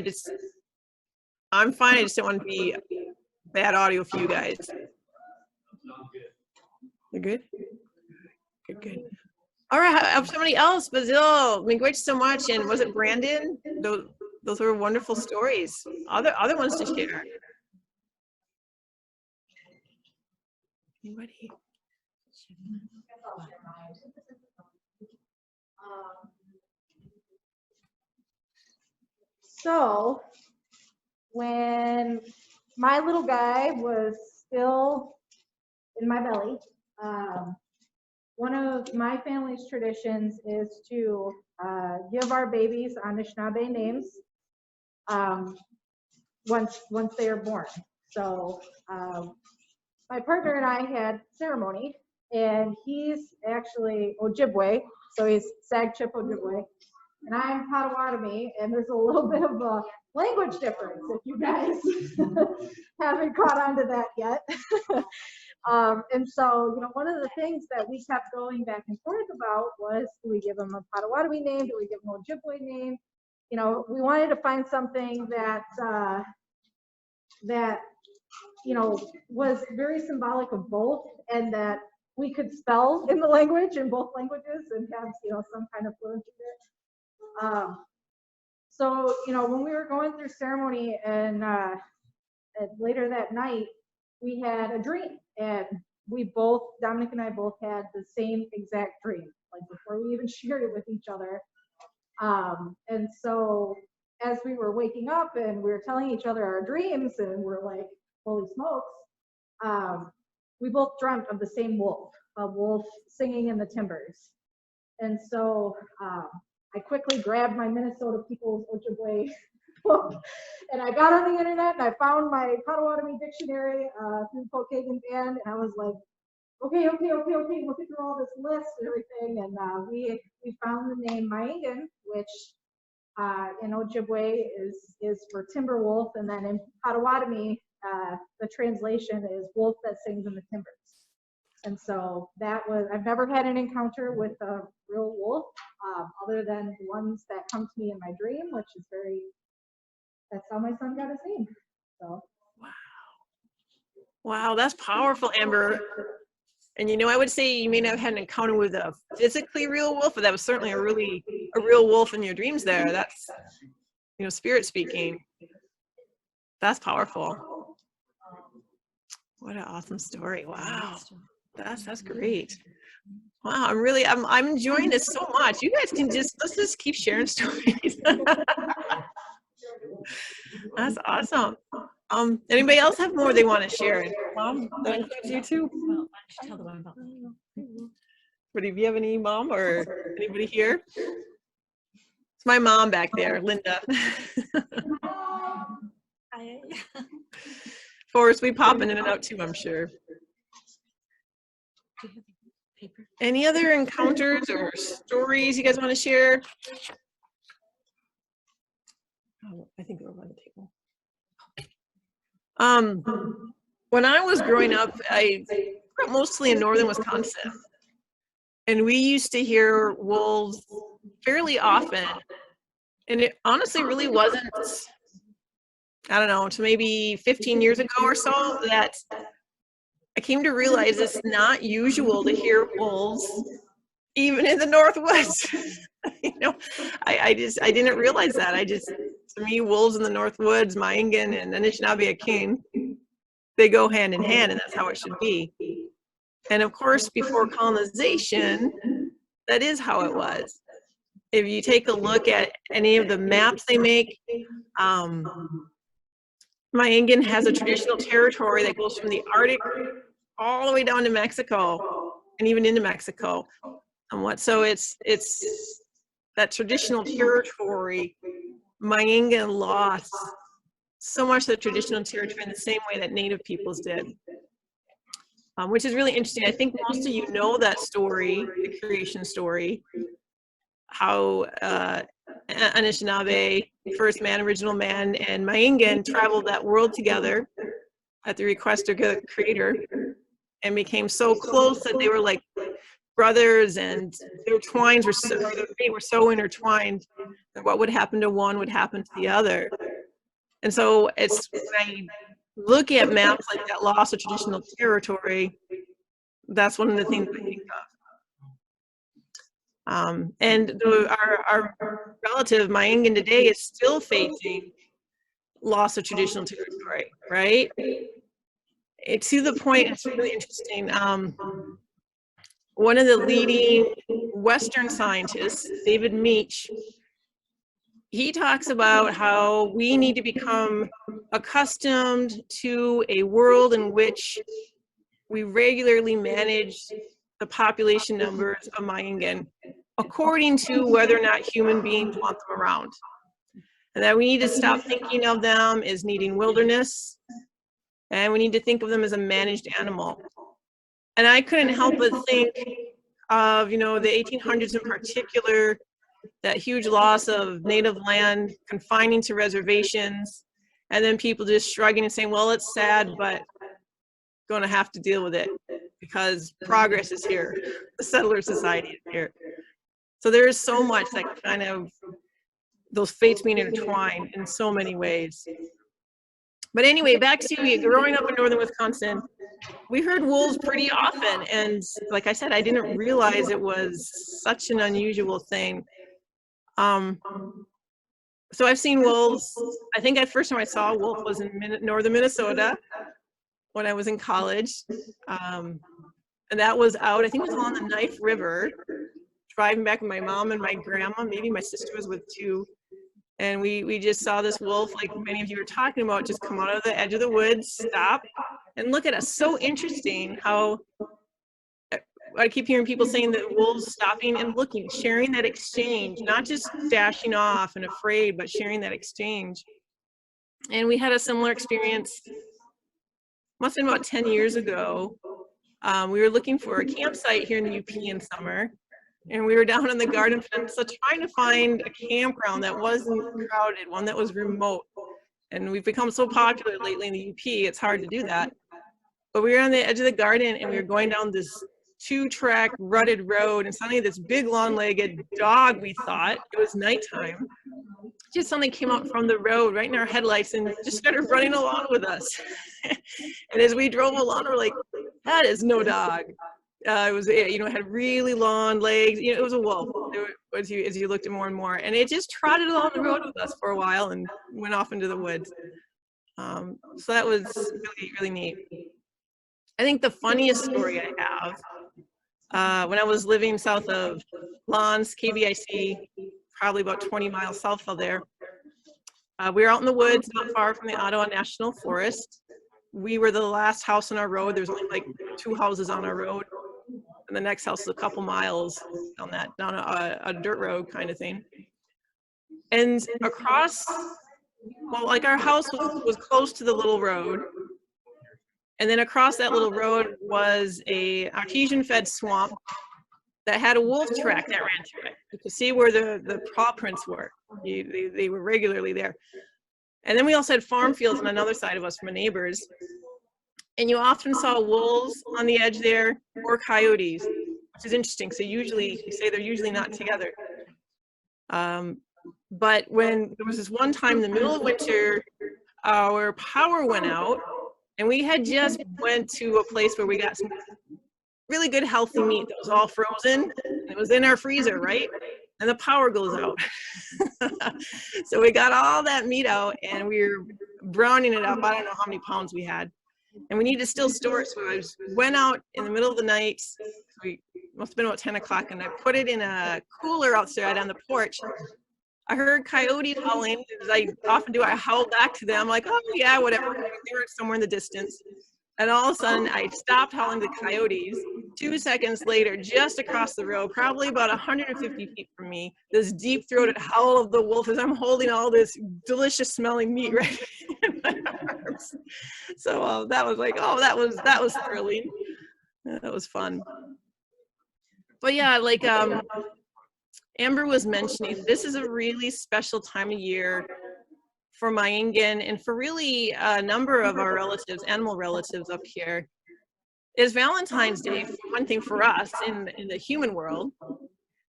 I'm fine. I just don't want to be bad audio for you guys. You're good? Good. All right. Somebody else, Brazil. Migwetth so much. And was it Brandon? Those were wonderful stories. Other ones to share. Anybody? So when my little guy was still in my belly, one of my family's traditions is to give our babies Anishinaabe names once they are born. So my partner and I had ceremony, and he's actually Ojibwe, so he's Sagchip Ojibwe, and I'm Potawatomi, and there's a little bit of a language difference if you guys haven't caught on to that yet. And so, one of the things that we kept going back and forth about was, do we give him a Potawatomi name? Do we give him an Ojibwe name? We wanted to find something that was very symbolic of both, and that we could spell in the language in both languages and have, some kind of fluency there. So, when we were going through ceremony and later that night, we had a dream, and Dominic and I both had the same exact dream, like before we even shared it with each other. And so as we were waking up and we were telling each other our dreams, and we're like, holy smokes, we both dreamt of the same wolf, a wolf singing in the timbers. And so I quickly grabbed my Minnesota People's Ojibwe book, and I got on the internet and I found my Potawatomi dictionary through Pokagon Band, and I was like, okay, looking through all this list and everything, and we found the name Mayangan, which in Ojibwe is for timber wolf, and then in Potawatomi, the translation is wolf that sings in the timbers. And so that was, I've never had an encounter with a real wolf, other than the ones that come to me in my dream, which is that's how my son got his name. So. Wow, that's powerful, Amber. And I would say you may not have had an encounter with a physically real wolf, but that was certainly a real wolf in your dreams there. That's, spirit speaking. That's powerful. What an awesome story. Wow. That's great. Wow, I'm enjoying this so much. You guys can let's just keep sharing stories. That's awesome. Anybody else have more they want to share? Mom, that includes you too. Well, I should tell the one about But do you have any mom or anybody here? It's my mom back there, Linda. Forrest, we pop in and out too, I'm sure. Any other encounters or stories you guys want to share? Oh, I think they're on the table. When I was growing up, I grew up mostly in northern Wisconsin, and we used to hear wolves fairly often. And it honestly really wasn't, I don't know, to maybe 15 years ago or so that I came to realize it's not usual to hear wolves even in the Northwoods. I didn't realize that. To me, wolves in the Northwoods, Migwetth and Anishinaabe King, they go hand in hand, and that's how it should be. And of course, before colonization, that is how it was. If you take a look at any of the maps they make, Migwetth has a traditional territory that goes from the Arctic all the way down to Mexico and even into Mexico. So it's that traditional territory. Migwetth lost so much of the traditional territory in the same way that Native peoples did, which is really interesting. I think most of you know that story, the creation story, how Anishinaabe, first man, original man, and Migwetth traveled that world together at the request of the Creator and became so close that they were like brothers, and their twines were so intertwined that what would happen to one would happen to the other. And so it's, when I look at maps like that loss of traditional territory, that's one of the things I think of. And our relative Migwetth today is still facing loss of traditional territory, right? To the point, it's really interesting. One of the leading Western scientists, David Meach, he talks about how we need to become accustomed to a world in which we regularly manage the population numbers of Migwetth according to whether or not human beings want them around. And that we need to stop thinking of them as needing wilderness, and we need to think of them as a managed animal. And I couldn't help but think of, the 1800s in particular, that huge loss of native land, confining to reservations, and then people just shrugging and saying, well, it's sad, but going to have to deal with it because progress is here. The settler society is here. So there is so much that kind of, those fates being intertwined in so many ways. But anyway, back to growing up in northern Wisconsin, we heard wolves pretty often. And like I said, I didn't realize it was such an unusual thing. So I've seen wolves. I think the first time I saw a wolf was in northern Minnesota when I was in college. And that was out, I think it was along the Knife River, driving back with my mom and my grandma, maybe my sister was with too. And we just saw this wolf, like many of you were talking about, just come out of the edge of the woods, stop, and look at us. So interesting how I keep hearing people saying that wolves stopping and looking, sharing that exchange, not just dashing off and afraid, but sharing that exchange. And we had a similar experience, must have been about 10 years ago. We were looking for a campsite here in the UP in summer. And we were down in the Garden Peninsula trying to find a campground that wasn't crowded, one that was remote. And we've become so popular lately in the UP, it's hard to do that. But we were on the edge of the garden and we were going down this 2-track rutted road, and suddenly this big long-legged dog, we thought, it was nighttime, just suddenly came out from the road right in our headlights and just started running along with us. And as we drove along, we're like, that is no dog. It was, you know, it had really long legs. You know, it was a wolf as you looked at more and more. And it just trotted along the road with us for a while and went off into the woods. So that was really, really neat. I think the funniest story I have, when I was living south of Lons, KBIC, probably about 20 miles south of there, we were out in the woods not far from the Ottawa National Forest. We were the last house on our road. There's only like 2 houses on our road, and the next house is a couple miles down a dirt road kind of thing. And across, well, like our house was close to the little road, and then across that little road was a artesian-fed swamp that had a wolf track that ran through it. You could see where the paw prints were. They were regularly there. And then we also had farm fields on another side of us from neighbors. And you often saw wolves on the edge there, or coyotes, which is interesting. So usually, you say they're usually not together. But when there was this one time in the middle of winter, our power went out, and we had just went to a place where we got some really good healthy meat that was all frozen. It was in our freezer, right? And the power goes out. So we got all that meat out and we were browning it up. I don't know how many pounds we had. And we needed to still store it. So I went out in the middle of the night. We must have been about 10 o'clock, and I put it in a cooler outside on the porch. I heard coyotes howling, as I often do. I howled back to them like, oh yeah, whatever. They were somewhere in the distance. And all of a sudden, I stopped howling to coyotes. 2 seconds later, just across the road, probably about 150 feet from me, this deep-throated howl of the wolf as I'm holding all this delicious smelling meat right in my arms. So that was like, oh, that was thrilling. That was fun. But yeah, like Amber was mentioning, this is a really special time of year for Migwetth and for really a number of our relatives, animal relatives up here. Is Valentine's Day, one thing for us in the human world.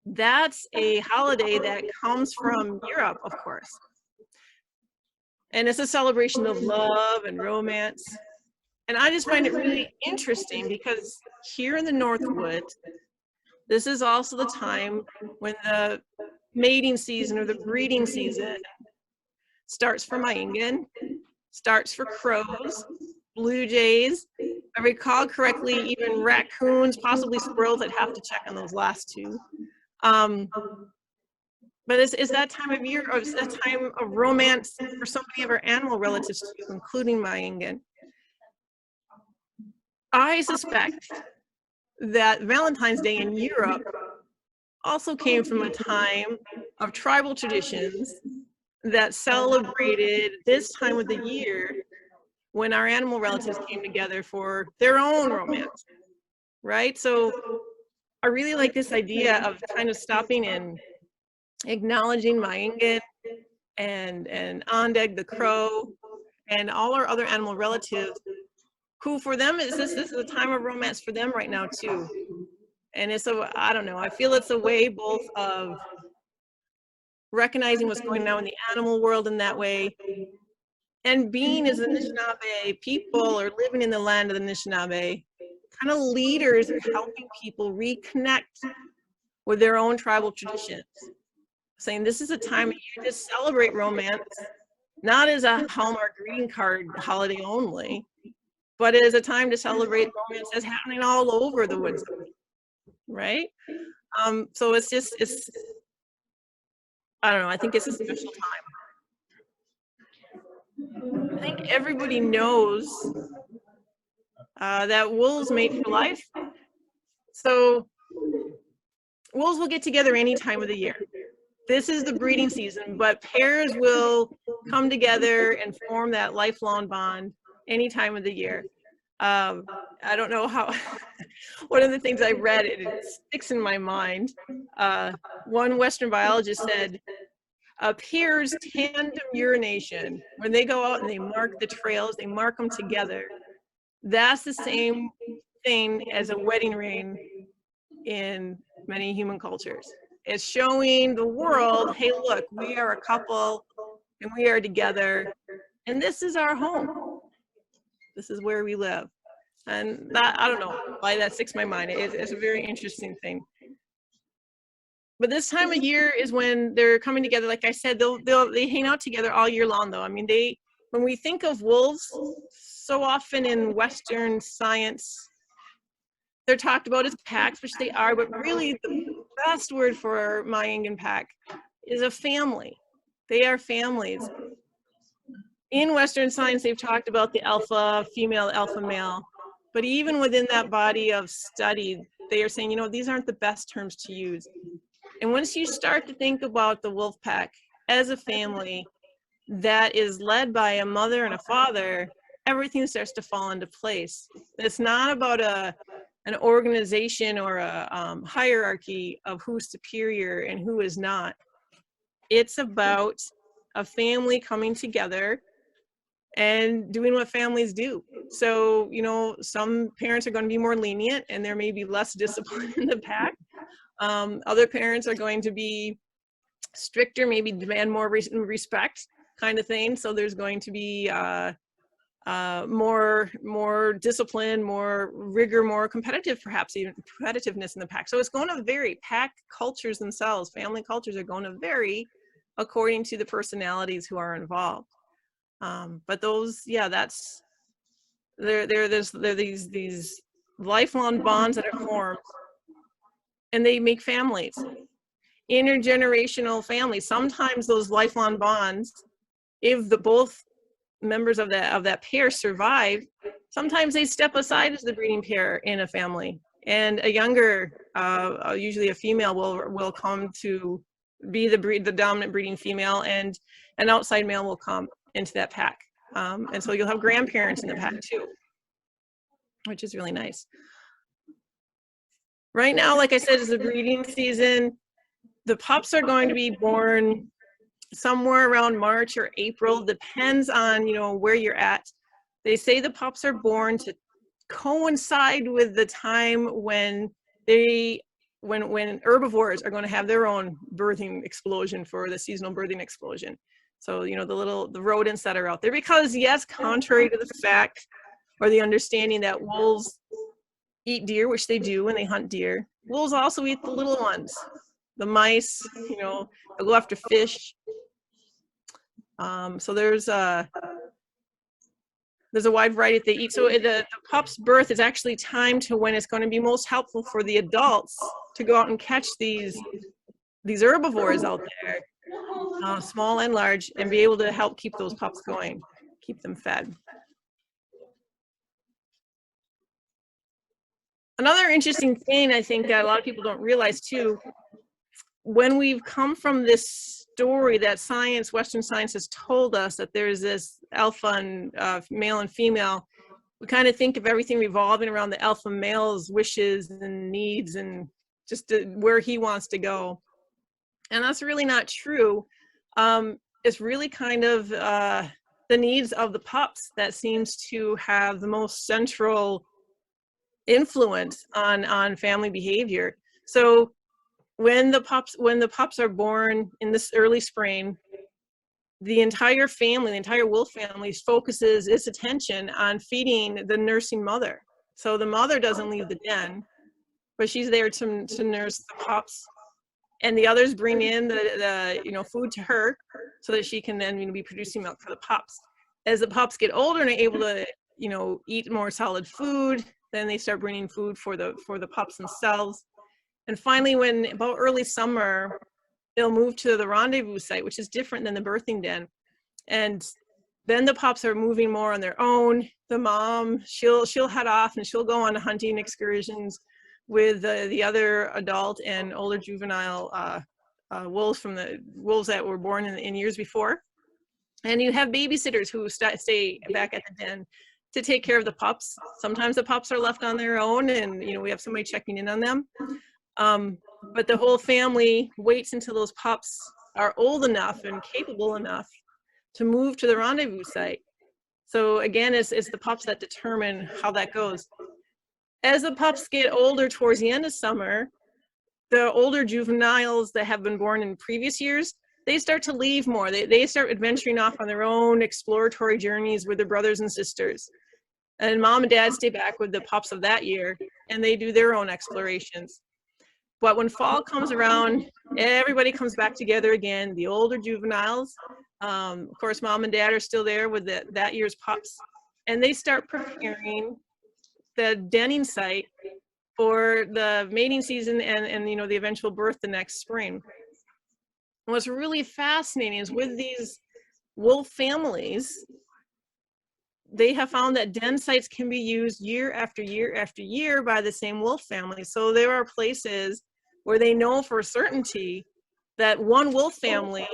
That's a holiday that comes from Europe, of course. And it's a celebration of love and romance. And I just find it really interesting because here in the Northwood, this is also the time when the mating season or the breeding season starts for Migwetth, starts for crows, blue jays. If I recall correctly, even raccoons, possibly squirrels. I'd have to check on those last 2. But it's that time of year, or it's that time of romance for so many of our animal relatives too, including Migwetth. I suspect that Valentine's Day in Europe also came from a time of tribal traditions that celebrated this time of the year when our animal relatives came together for their own romance, right? So I really like this idea of kind of stopping and acknowledging Migwetth and Ondeg the crow and all our other animal relatives who for them this is a time of romance for them right now too. And it's I don't know, I feel it's a way both of recognizing what's going on in the animal world in that way, and being as the Anishinaabe people or living in the land of the Anishinaabe, kind of leaders are helping people reconnect with their own tribal traditions. Saying this is a time of year to celebrate romance, not as a Hallmark greeting card holiday only, but as a time to celebrate romance that's happening all over the woods, right? So it's I don't know, I think it's a special time. I think everybody knows that wolves mate for life. So wolves will get together any time of the year. This is the breeding season, but pairs will come together and form that lifelong bond any time of the year. I don't know how, one of the things I read, it sticks in my mind. One Western biologist said, pairs tandem urination, when they go out and they mark the trails, they mark them together. That's the same thing as a wedding ring in many human cultures. It's showing the world, hey, look, we are a couple and we are together, and this is our home. This is where we live. And that, I don't know why that sticks in my mind. It's a very interesting thing. But this time of year is when they're coming together. Like I said, they hang out together all year long, though. I mean, when we think of wolves, so often in Western science, they're talked about as packs, which they are, but really the best word for my Ingan pack is a family. They are families. In Western science, they've talked about the alpha female, alpha male, but even within that body of study, they are saying, you know, these aren't the best terms to use. And once you start to think about the wolf pack as a family that is led by a mother and a father, everything starts to fall into place. It's not about an organization or a hierarchy of who's superior and who is not. It's about a family coming together and doing what families do. So, you know, some parents are going to be more lenient and there may be less discipline in the pack. Other parents are going to be stricter, maybe demand more respect kind of thing. So there's going to be more discipline, more rigor, more competitive, perhaps even competitiveness in the pack. So it's going to vary. Pack cultures themselves, family cultures are going to vary according to the personalities who are involved. But those, yeah, that's, there's these lifelong bonds that are formed, and they make families, intergenerational families. Sometimes those lifelong bonds, if both members of that pair survive, sometimes they step aside as the breeding pair in a family, and a younger, usually a female, will come to be the dominant breeding female, and an outside male will come into that pack. And so you'll have grandparents in the pack too, which is really nice. Right now, like I said, is the breeding season. The pups are going to be born somewhere around March or April, depends on, you know, where you're at. They say the pups are born to coincide with the time when herbivores are going to have their own birthing explosion, for the seasonal birthing explosion. So, you know, the rodents that are out there, because yes, contrary to the fact or the understanding that wolves eat deer, which they do when they hunt deer, wolves also eat the little ones, the mice, you know, they'll go after fish. So there's a wide variety that they eat. So the pup's birth is actually timed to when it's going to be most helpful for the adults to go out and catch these herbivores out there, small and large, and be able to help keep those pups going, keep them fed. Another interesting thing I think that a lot of people don't realize too, when we've come from this story that science, Western science, has told us that there's this alpha and male and female, we kind of think of everything revolving around the alpha male's wishes and needs and just where he wants to go. And that's really not true. It's really kind of the needs of the pups that seems to have the most central influence on family behavior. So when the pups are born in this early spring, the entire family, the entire wolf family, focuses its attention on feeding the nursing mother. So the mother doesn't leave the den, but she's there to nurse the pups, and the others bring in the food to her so that she can then be producing milk for the pups. As the pups get older and are able to eat more solid food, then they start bringing food for the pups themselves. And finally, when about early summer, they'll move to the rendezvous site, which is different than the birthing den. And then the pups are moving more on their own. The mom, she'll head off and she'll go on hunting excursions with the other adult and older juvenile wolves from the wolves that were born in years before. And you have babysitters who stay back at the den to take care of the pups. Sometimes the pups are left on their own, and we have somebody checking in on them. But the whole family waits until those pups are old enough and capable enough to move to the rendezvous site. So again, it's the pups that determine how that goes. As the pups get older towards the end of summer, the older juveniles that have been born in previous years, they start to leave more. They start adventuring off on their own exploratory journeys with their brothers and sisters. And mom and dad stay back with the pups of that year, and they do their own explorations. But when fall comes around, everybody comes back together again, the older juveniles. Of course, mom and dad are still there with that year's pups, and they start preparing the denning site for the mating season and the eventual birth the next spring. And what's really fascinating is with these wolf families, they have found that den sites can be used year after year after year by the same wolf family. So there are places where they know for certainty that one wolf family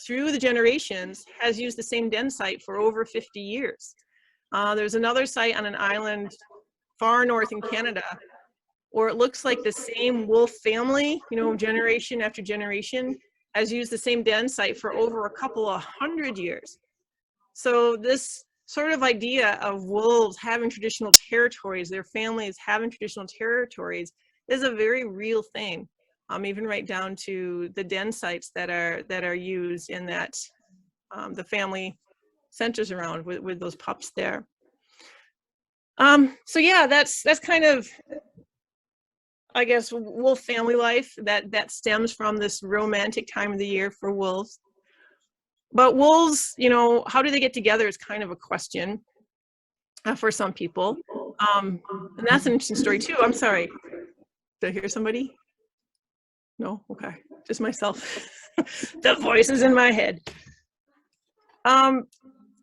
through the generations has used the same den site for over 50 years. There's another site on an island far north in Canada where it looks like the same wolf family, generation after generation, has used the same den site for over a couple of 100 years. So this sort of idea of wolves having traditional territories, their families having traditional territories, is a very real thing. Even right down to the den sites that are used in that the family centers around with those pups there. So yeah, that's kind of, I guess, wolf family life that stems from this romantic time of the year for wolves. But wolves, how do they get together is kind of a question for some people. And that's an interesting story too. I'm sorry. Did I hear somebody? No? Okay. Just myself. The voices in my head.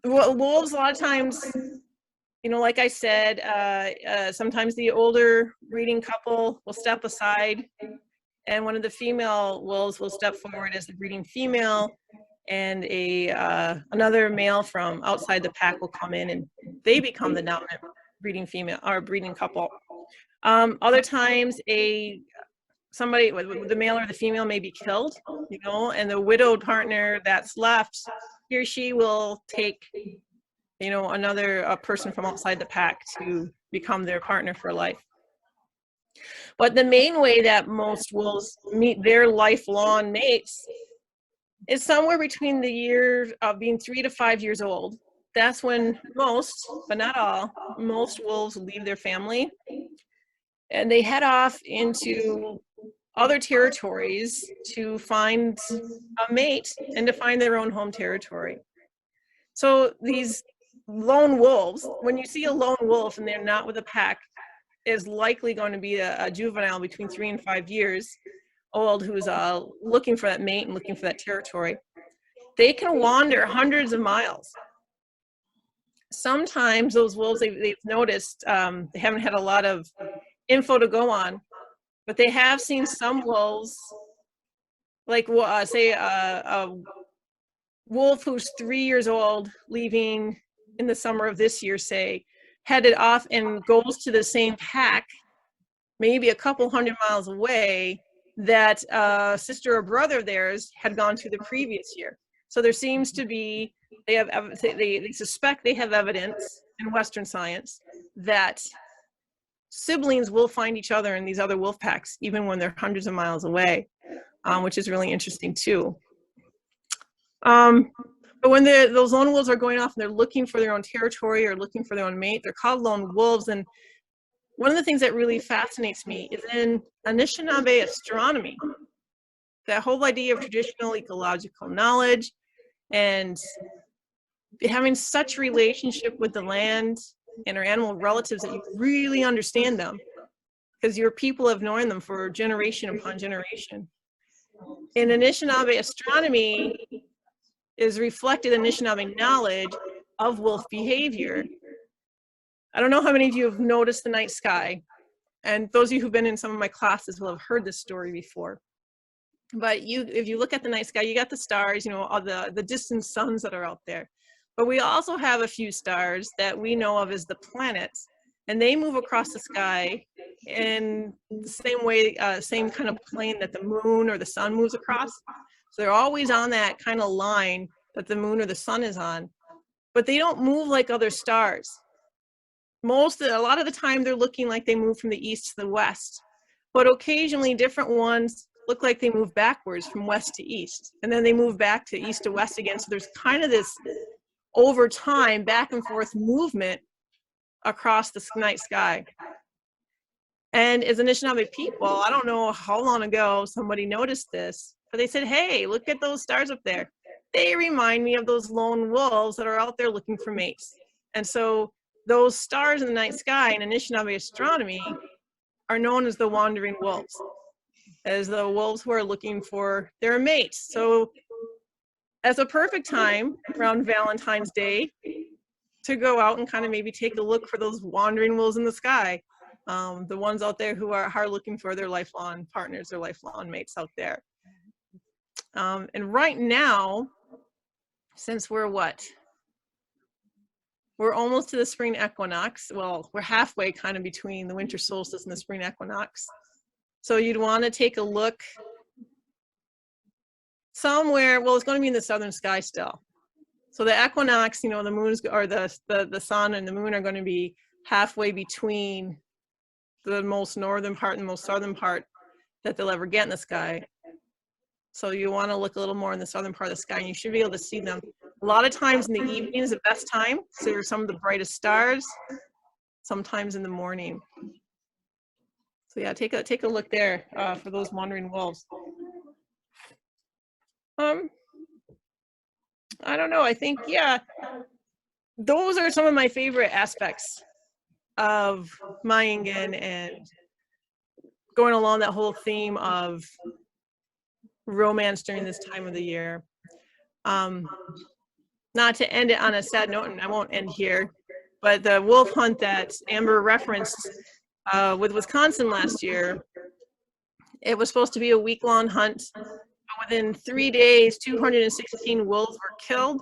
Wolves, a lot of times, like I said, sometimes the older breeding couple will step aside and one of the female wolves will step forward as the breeding female, and another male from outside the pack will come in and they become the dominant breeding female or breeding couple. Other times somebody, the male or the female, may be killed, and the widowed partner that's left, he or she will take, another person from outside the pack to become their partner for life. But the main way that most wolves meet their lifelong mates is somewhere between the years of being 3 to 5 years old. That's when most, but not all, most wolves leave their family and they head off into other territories to find a mate and to find their own home territory. So these lone wolves, when you see a lone wolf and they're not with a pack, is likely going to be a juvenile between 3 and 5 years old who's looking for that mate and looking for that territory. They can wander hundreds of miles. Sometimes those wolves, they've noticed, they haven't had a lot of info to go on, but they have seen some wolves, like say a wolf who's 3 years old leaving in the summer of this year, say, headed off and goes to the same pack, maybe a couple 100 miles away, that sister or brother of theirs had gone to the previous year. So there seems to be, they suspect they have evidence in Western science that siblings will find each other in these other wolf packs, even when they're hundreds of miles away, which is really interesting too. But when those lone wolves are going off and they're looking for their own territory or looking for their own mate, they're called lone wolves. And one of the things that really fascinates me is in Anishinaabe astronomy, that whole idea of traditional ecological knowledge and having such relationship with the land and our animal relatives that you really understand them because your people have known them for generation upon generation. In Anishinaabe astronomy is reflected in Anishinaabe knowledge of wolf behavior. I don't know how many of you have noticed the night sky, and those of you who've been in some of my classes will have heard this story before. But if you look at the night sky, you got the stars, all the distant suns that are out there. But we also have a few stars that we know of as the planets, and they move across the sky in the same way, same kind of plane that the moon or the sun moves across. So they're always on that kind of line that the moon or the sun is on. but they don't move like other stars. A lot of the time they're looking like they move from the east to the west, but occasionally different ones look like they move backwards from west to east, and then they move back to east to west again. So there's kind of this over time back and forth movement across the night sky. And as Anishinaabe people, I don't know how long ago somebody noticed this, but they said, hey, look at those stars up there. They remind me of those lone wolves that are out there looking for mates. And so those stars in the night sky in Anishinaabe astronomy are known as the wandering wolves, as the wolves who are looking for their mates. So as a perfect time around Valentine's Day to go out and kind of maybe take a look for those wandering wolves in the sky. The ones out there who are looking for their lifelong partners, their lifelong mates out there. And right now, since we're almost to the spring equinox. Well, we're halfway kind of between the winter solstice and the spring equinox. So you'd want to take a look somewhere, well, it's going to be in the southern sky still. So the equinox, you know, the moon's, or the sun and the moon are going to be halfway between the most northern part and the most southern part that they'll ever get in the sky. So you want to look a little more in the southern part of the sky, and you should be able to see them. A lot of times in the evening is the best time. So there's some of the brightest stars, sometimes in the morning. So yeah, take a look there for those wandering wolves. I don't know, I think, yeah, those are some of my favorite aspects of Mayangan and going along that whole theme of romance during this time of the year. Not to end it on a sad note, and I won't end here, but the wolf hunt that Amber referenced with Wisconsin last year, it was supposed to be a week-long hunt. Within 3 days, 216 wolves were killed.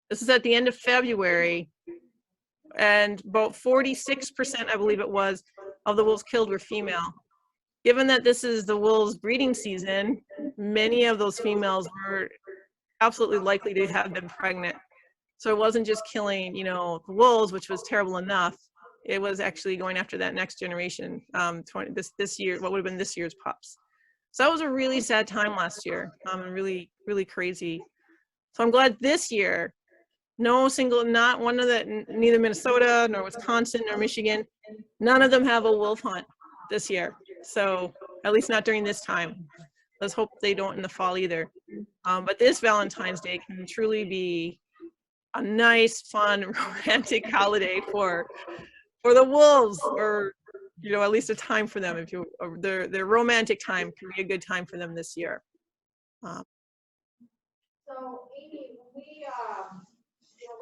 This is at the end of February, and about 46%, I believe it was, of the wolves killed were female. Given that this is the wolves' breeding season, many of those females were absolutely likely to have been pregnant. So it wasn't just killing, you know, the wolves, which was terrible enough. It was actually going after that next generation, this year, what would have been this year's pups. So that was a really sad time last year, and really, really crazy. So I'm glad this year, not one of the, neither Minnesota, nor Wisconsin, nor Michigan, none of them have a wolf hunt this year. So at least not during this time. Let's hope they don't in the fall either. But this Valentine's Day can truly be a nice, fun, romantic holiday for the wolves, or, you know, at least a time for them. If you, their romantic time can be a good time for them this year. So Aimee,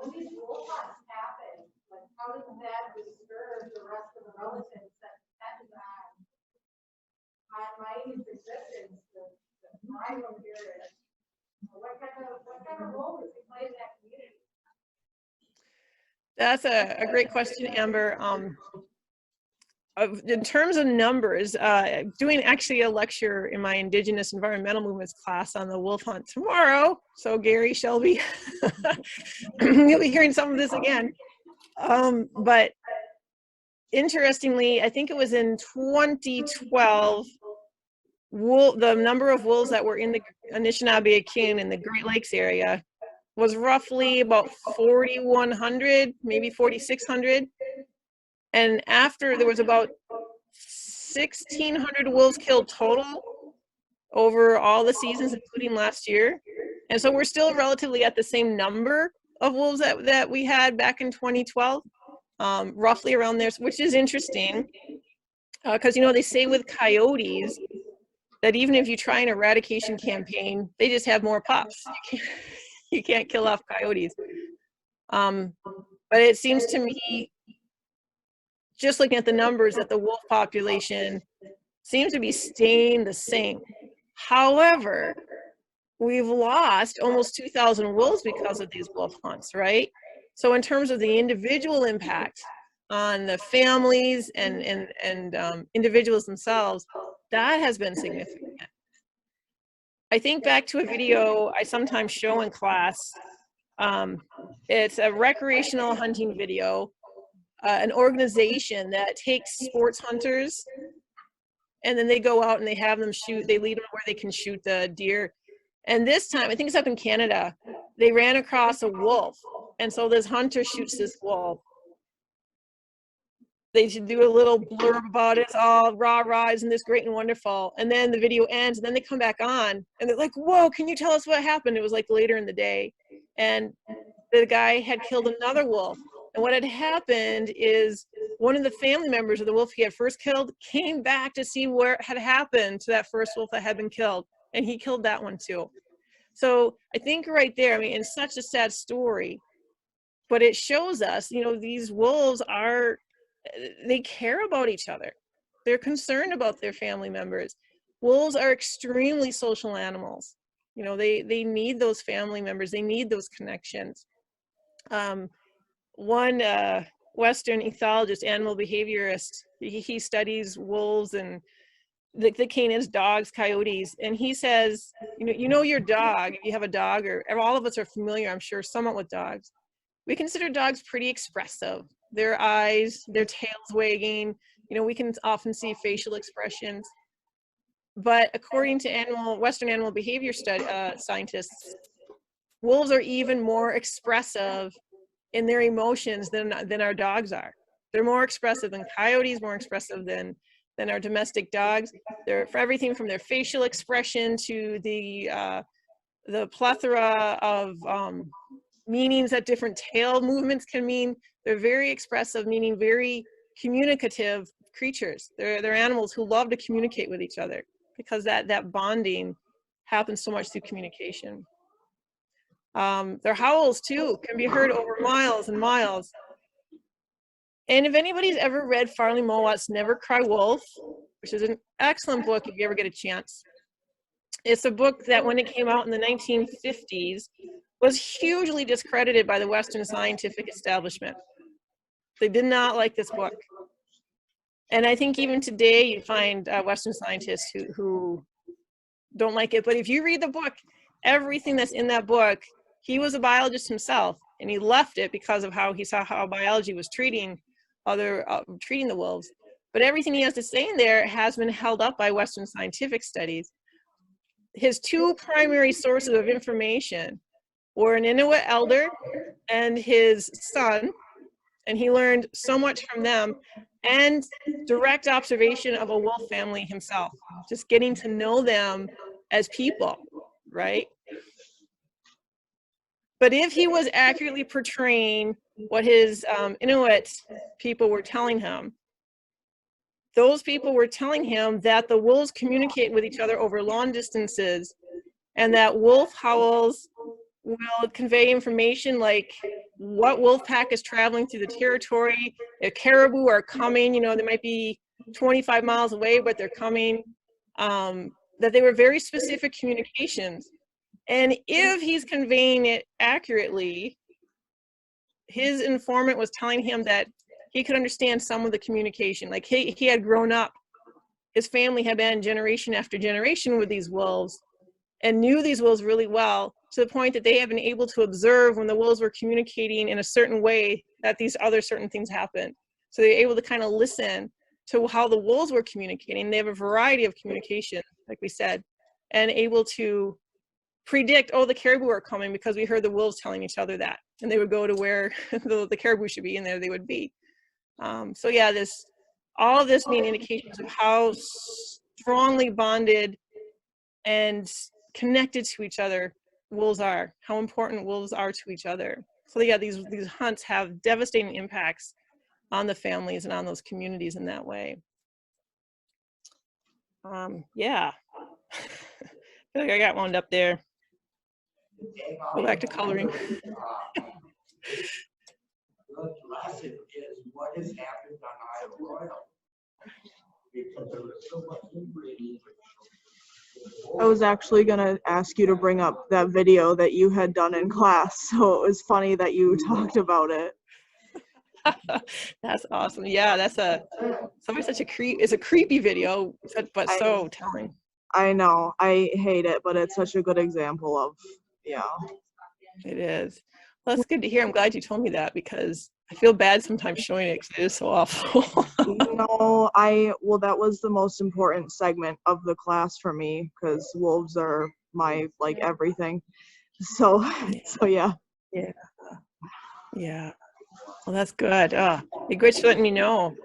when these wolf hunts happen, like how does that disturb the rest of the relatives that depend on my existence, the rival here is? What kind of role does it play in that community? That's a great question, Amber. In terms of numbers, doing actually a lecture in my Indigenous Environmental Movements class on the wolf hunt tomorrow. So Gary, Shelby, you'll be hearing some of this again. But interestingly, I think it was in 2012, the number of wolves that were in the Anishinaabe Akin in the Great Lakes area was roughly about 4,100, maybe 4,600. And after, there was about 1,600 wolves killed total over all the seasons, including last year. And so we're still relatively at the same number of wolves that we had back in 2012, roughly around there, which is interesting. Because, you know, they say with coyotes that even if you try an eradication campaign, they just have more pups. You can't kill off coyotes. But it seems to me, just looking at the numbers, that the wolf population seems to be staying the same. However, we've lost almost 2,000 wolves because of these wolf hunts, right? So in terms of the individual impact on the families and individuals themselves, that has been significant. I think back to a video I sometimes show in class It's a recreational hunting video, an organization that takes sports hunters and then they go out and they have them shoot, they lead them where they can shoot the deer. And this time, I think it's up in Canada, they ran across a wolf. And so this hunter shoots this wolf. They should do a little blurb about it. It's all rah rah, isn't this great and wonderful? And then the video ends, and then they come back on, and they're like, "Whoa, can you tell us what happened?" It was like later in the day, and the guy had killed another wolf. And what had happened is one of the family members of the wolf he had first killed came back to see what had happened to that first wolf that had been killed, and he killed that one too. So I think right there, I mean, it's such a sad story, but it shows us, you know, these wolves are, they care about each other. They're concerned about their family members. Wolves are extremely social animals. You know, they need those family members. They need those connections. One Western ethologist, animal behaviorist, he studies wolves and the canids, dogs, coyotes, and he says, you know your dog, if you have a dog, or all of us are familiar, I'm sure, somewhat with dogs. We consider dogs pretty expressive. Their eyes, their tails wagging, you know, we can often see facial expressions. But according to Western animal behavior scientists, wolves are even more expressive in their emotions than our dogs are. They're more expressive than coyotes, more expressive than our domestic dogs. They're, for everything from their facial expression to the plethora of meanings that different tail movements can mean. They're very expressive, meaning very communicative creatures. They're animals who love to communicate with each other because that bonding happens so much through communication. Their howls too can be heard over miles and miles. And if anybody's ever read Farley Mowat's Never Cry Wolf, which is an excellent book if you ever get a chance. It's a book that when it came out in the 1950s was hugely discredited by the Western scientific establishment. They did not like this book. And I think even today you find Western scientists who don't like it. But if you read the book, everything that's in that book, he was a biologist himself, and he left it because of how he saw how biology was treating the wolves. But everything he has to say in there has been held up by Western scientific studies. His two primary sources of information were an Inuit elder and his son, and he learned so much from them, and direct observation of a wolf family himself, just getting to know them as people, right? But if he was accurately portraying what his Inuit people were telling him, those people were telling him that the wolves communicate with each other over long distances, and that wolf howls will convey information like what wolf pack is traveling through the territory. If caribou are coming, you know, they might be 25 miles away, but they're coming. That they were very specific communications. And if he's conveying it accurately, his informant was telling him that he could understand some of the communication. Like he had grown up, his family had been generation after generation with these wolves and knew these wolves really well, to the point that they have been able to observe when the wolves were communicating in a certain way that these other certain things happened. So they're able to kind of listen to how the wolves were communicating. They have a variety of communication, like we said, and able to predict, oh, the caribou are coming because we heard the wolves telling each other that. And they would go to where the caribou should be, and there they would be. So yeah, all of this being indications of how strongly bonded and connected to each other wolves are, how important wolves are to each other. So yeah, these hunts have devastating impacts on the families and on those communities in that way. Yeah, I feel like I got wound up there. Go back to coloring. The lesson is what has happened on Isle Royal. Because there was so much inbreeding. I was actually going to ask you to bring up that video that you had done in class, so it was funny that you talked about it. That's awesome. Yeah, it's a creepy video, but so telling. I know, I hate it, but it's such a good example of, yeah. It is. Well, that's good to hear. I'm glad you told me that because I feel bad sometimes showing it because it is so awful. No, well, that was the most important segment of the class for me because wolves are my like everything. So, so yeah. Yeah. Yeah. Well, that's good. Migwetth for letting me know.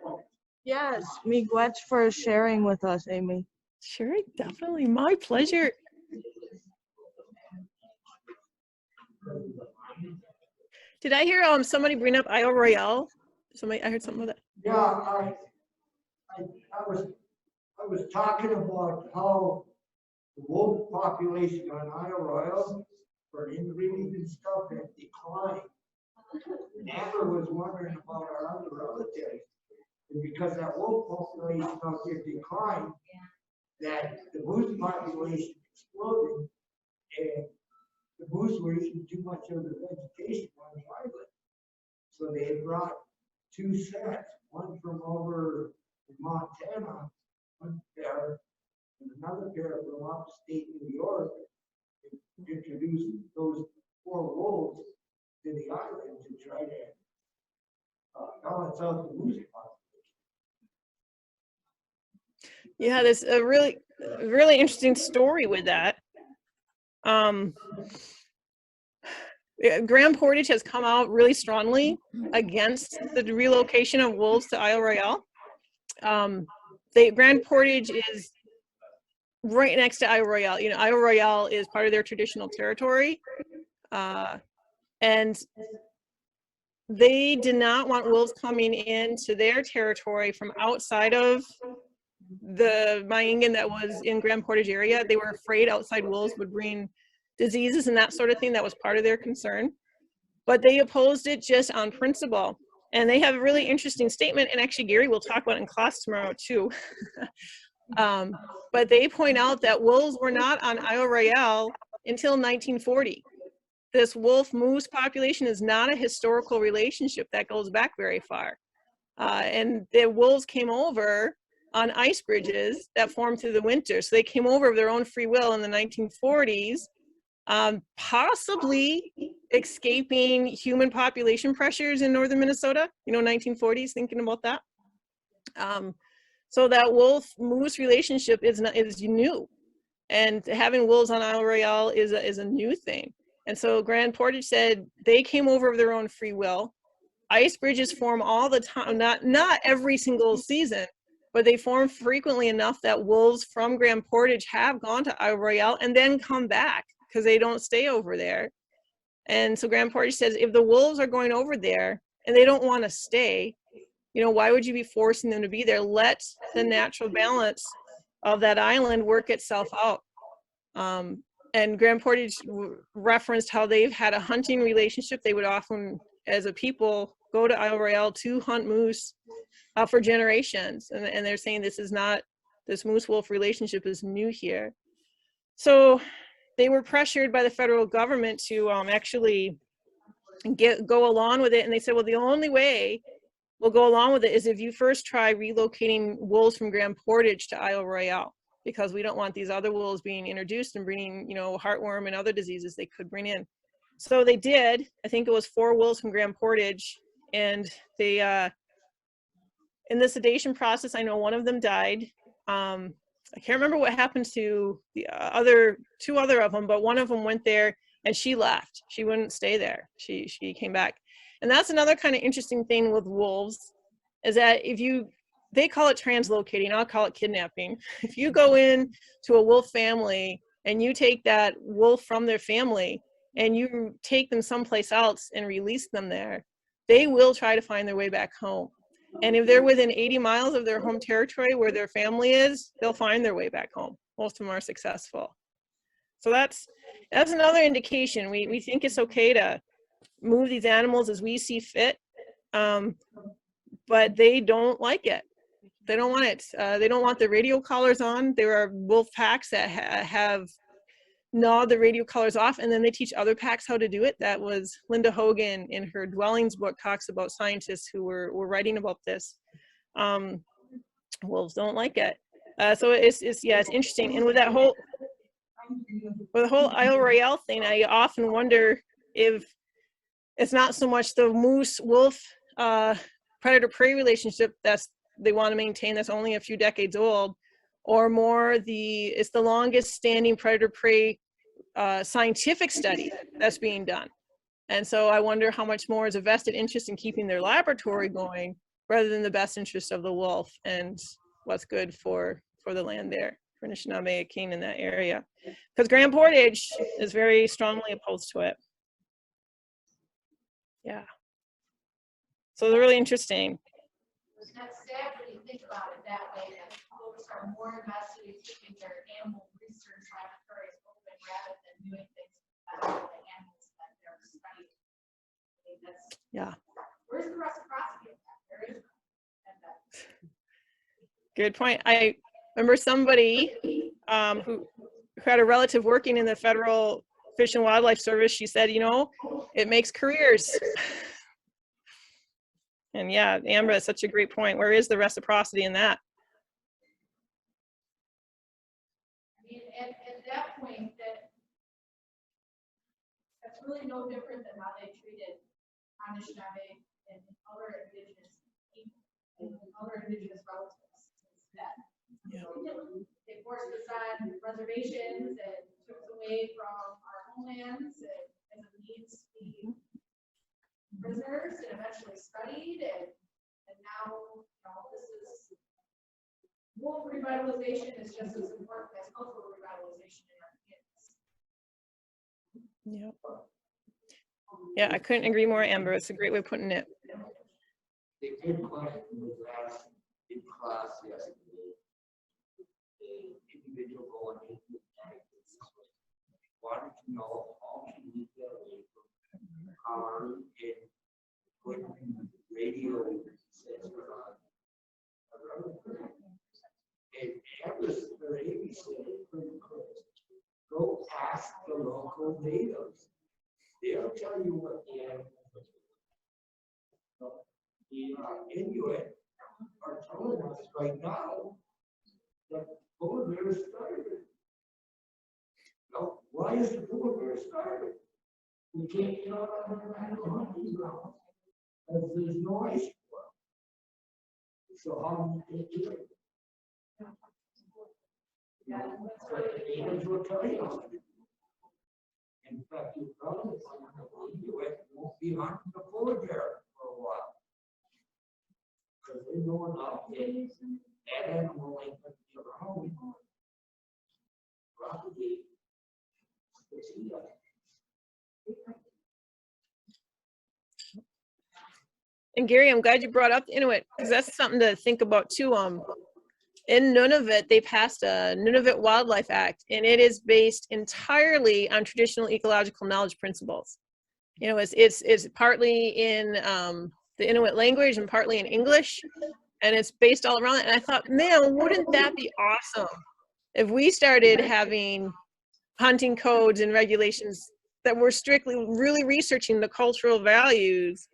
Yes, Migwetth for sharing with us, Aimee. Sure, definitely. My pleasure. Did I hear somebody bring up Isle Royale? I heard something about that. Yeah, I was talking about how the wolf population on Isle Royale for inbreeding and stuff had declined. And Amber was wondering about our other relatives. And because that wolf population out here declined, that the moose population exploded, and the moose were eating too much of the vegetation on the island. So they brought two sets, one from over in Montana, one pair, and another pair from upstate New York, and introduced those 4 wolves to the island to try to balance out the moose population. Yeah, there's a really interesting story with that. Grand Portage has come out really strongly against the relocation of wolves to Isle Royale. Grand Portage is right next to Isle Royale. You know, Isle Royale is part of their traditional territory. And they did not want wolves coming into their territory from outside of the Migwetth that was in Grand Portage area. They were afraid outside wolves would bring diseases and that sort of thing. That was part of their concern. But they opposed it just on principle. And they have a really interesting statement, and actually Gary will talk about it in class tomorrow too. But they point out that wolves were not on Isle Royale until 1940. This wolf-moose population is not a historical relationship that goes back very far. And the wolves came over on ice bridges that formed through the winter. So they came over of their own free will in the 1940s, possibly escaping human population pressures in northern Minnesota, you know, 1940s, thinking about that. So that wolf-moose relationship is new. And having wolves on Isle Royale is a new thing. And so Grand Portage said they came over of their own free will. Ice bridges form all the time, not every single season, but they form frequently enough that wolves from Grand Portage have gone to Isle Royale and then come back because they don't stay over there. And so Grand Portage says if the wolves are going over there and they don't want to stay, you know, why would you be forcing them to be there? Let the natural balance of that island work itself out. And Grand Portage referenced how they've had a hunting relationship. They would often, as a people, go to Isle Royale to hunt moose for generations. And they're saying this moose-wolf relationship is new here. So they were pressured by the federal government to actually go along with it. And they said, well, the only way we'll go along with it is if you first try relocating wolves from Grand Portage to Isle Royale, because we don't want these other wolves being introduced and bringing, you know, heartworm and other diseases they could bring in. So they did. I think it was 4 wolves from Grand Portage, and they, in the sedation process, I know one of them died. I can't remember what happened to the two other of them, but one of them went there and she left. She wouldn't stay there. She came back. And that's another kind of interesting thing with wolves, is that they call it translocating, I'll call it kidnapping. If you go in to a wolf family and you take that wolf from their family and you take them someplace else and release them there, they will try to find their way back home. And if they're within 80 miles of their home territory where their family is, they'll find their way back home. Most of them are successful. So that's another indication. We think it's okay to move these animals as we see fit, but they don't like it. They don't want it. They don't want the radio collars on. There are wolf packs that have gnawed the radio collars off, and then they teach other packs how to do it. That was Linda Hogan in her Dwellings book, talks about scientists who were writing about this. Wolves don't like it. So it's interesting. And with the whole Isle Royale thing, I often wonder if it's not so much the moose wolf predator prey relationship they want to maintain, that's only a few decades old, or more it's the longest standing predator prey scientific study that's being done. And so I wonder how much more is a vested interest in keeping their laboratory going rather than the best interest of the wolf and what's good for the land there, for Anishinaabe King in that area. Because Grand Portage is very strongly opposed to it. Yeah. So they're really interesting. That's sad when you think about it that way, that folks are more invested in keeping their animal research laboratories open rather than doing things about the animals that they're studying. I mean, Yeah. Where's the reciprocity of that? There is none. Good point. I remember somebody who had a relative working in the Federal Fish and Wildlife Service. She said, you know, it makes careers. And yeah, Amber, that's such a great point. Where is the reciprocity in that? I mean, at that point, that's really no different than how they treated Anishinaabe and other indigenous people and other indigenous relatives instead. Yeah. They forced us on reservations and took us away from our homelands and as a means to be prisoners and eventually studied and now, this is wolf revitalization is just as important as cultural revitalization in our communities. Yeah. Yeah, I couldn't agree more, Amber. It's a great way of putting it. The good question was asked in class yesterday. The individual going into the practice wanted to know how can we get away from power and put radio sensor on. And Aimee said it pretty quick. Go ask the local natives. They'll tell you what the animals are. The Inuit are telling us right now that polar bears started. Now, why is the polar bear started? We can't get out on the hunting ground because there's no ice for it. So how do you do it? That's what the natives will tell you. In fact, you probably find that the Inuit won't be hunting the polar bear for a while. Because they know enough that animal ain't going to be around. Probably. And Gary, I'm glad you brought up the Inuit because that's something to think about too. In Nunavut, they passed a Nunavut Wildlife Act, and it is based entirely on traditional ecological knowledge principles. You know, it's partly in the Inuit language and partly in English, and it's based all around it. And I thought, man, wouldn't that be awesome if we started having hunting codes and regulations that were strictly really researching the cultural values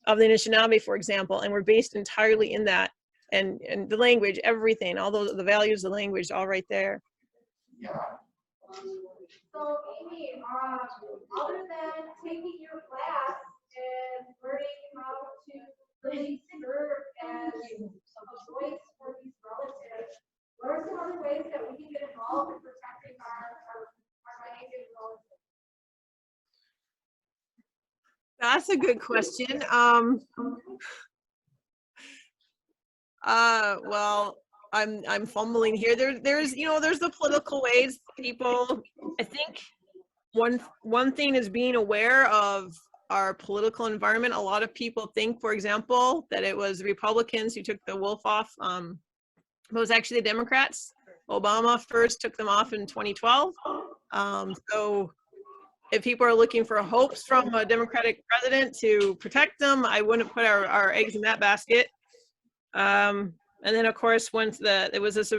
of the Anishinaabe, for example, and we're based entirely in that. And the language, everything, all those, the values, the language, all right there. Yeah. So Aimee, other than taking your class and learning how to really serve as a voice for these relatives, what are some other ways that we can get involved in protecting our Native relatives? That's a good question. Well, I'm fumbling here. There's the political ways people, I think one thing is being aware of our political environment. A lot of people think, for example, that it was Republicans who took the wolf off. It was actually the Democrats. Obama first took them off in 2012. So if people are looking for hopes from a Democratic president to protect them, I wouldn't put our eggs in that basket. And then of course, once it was this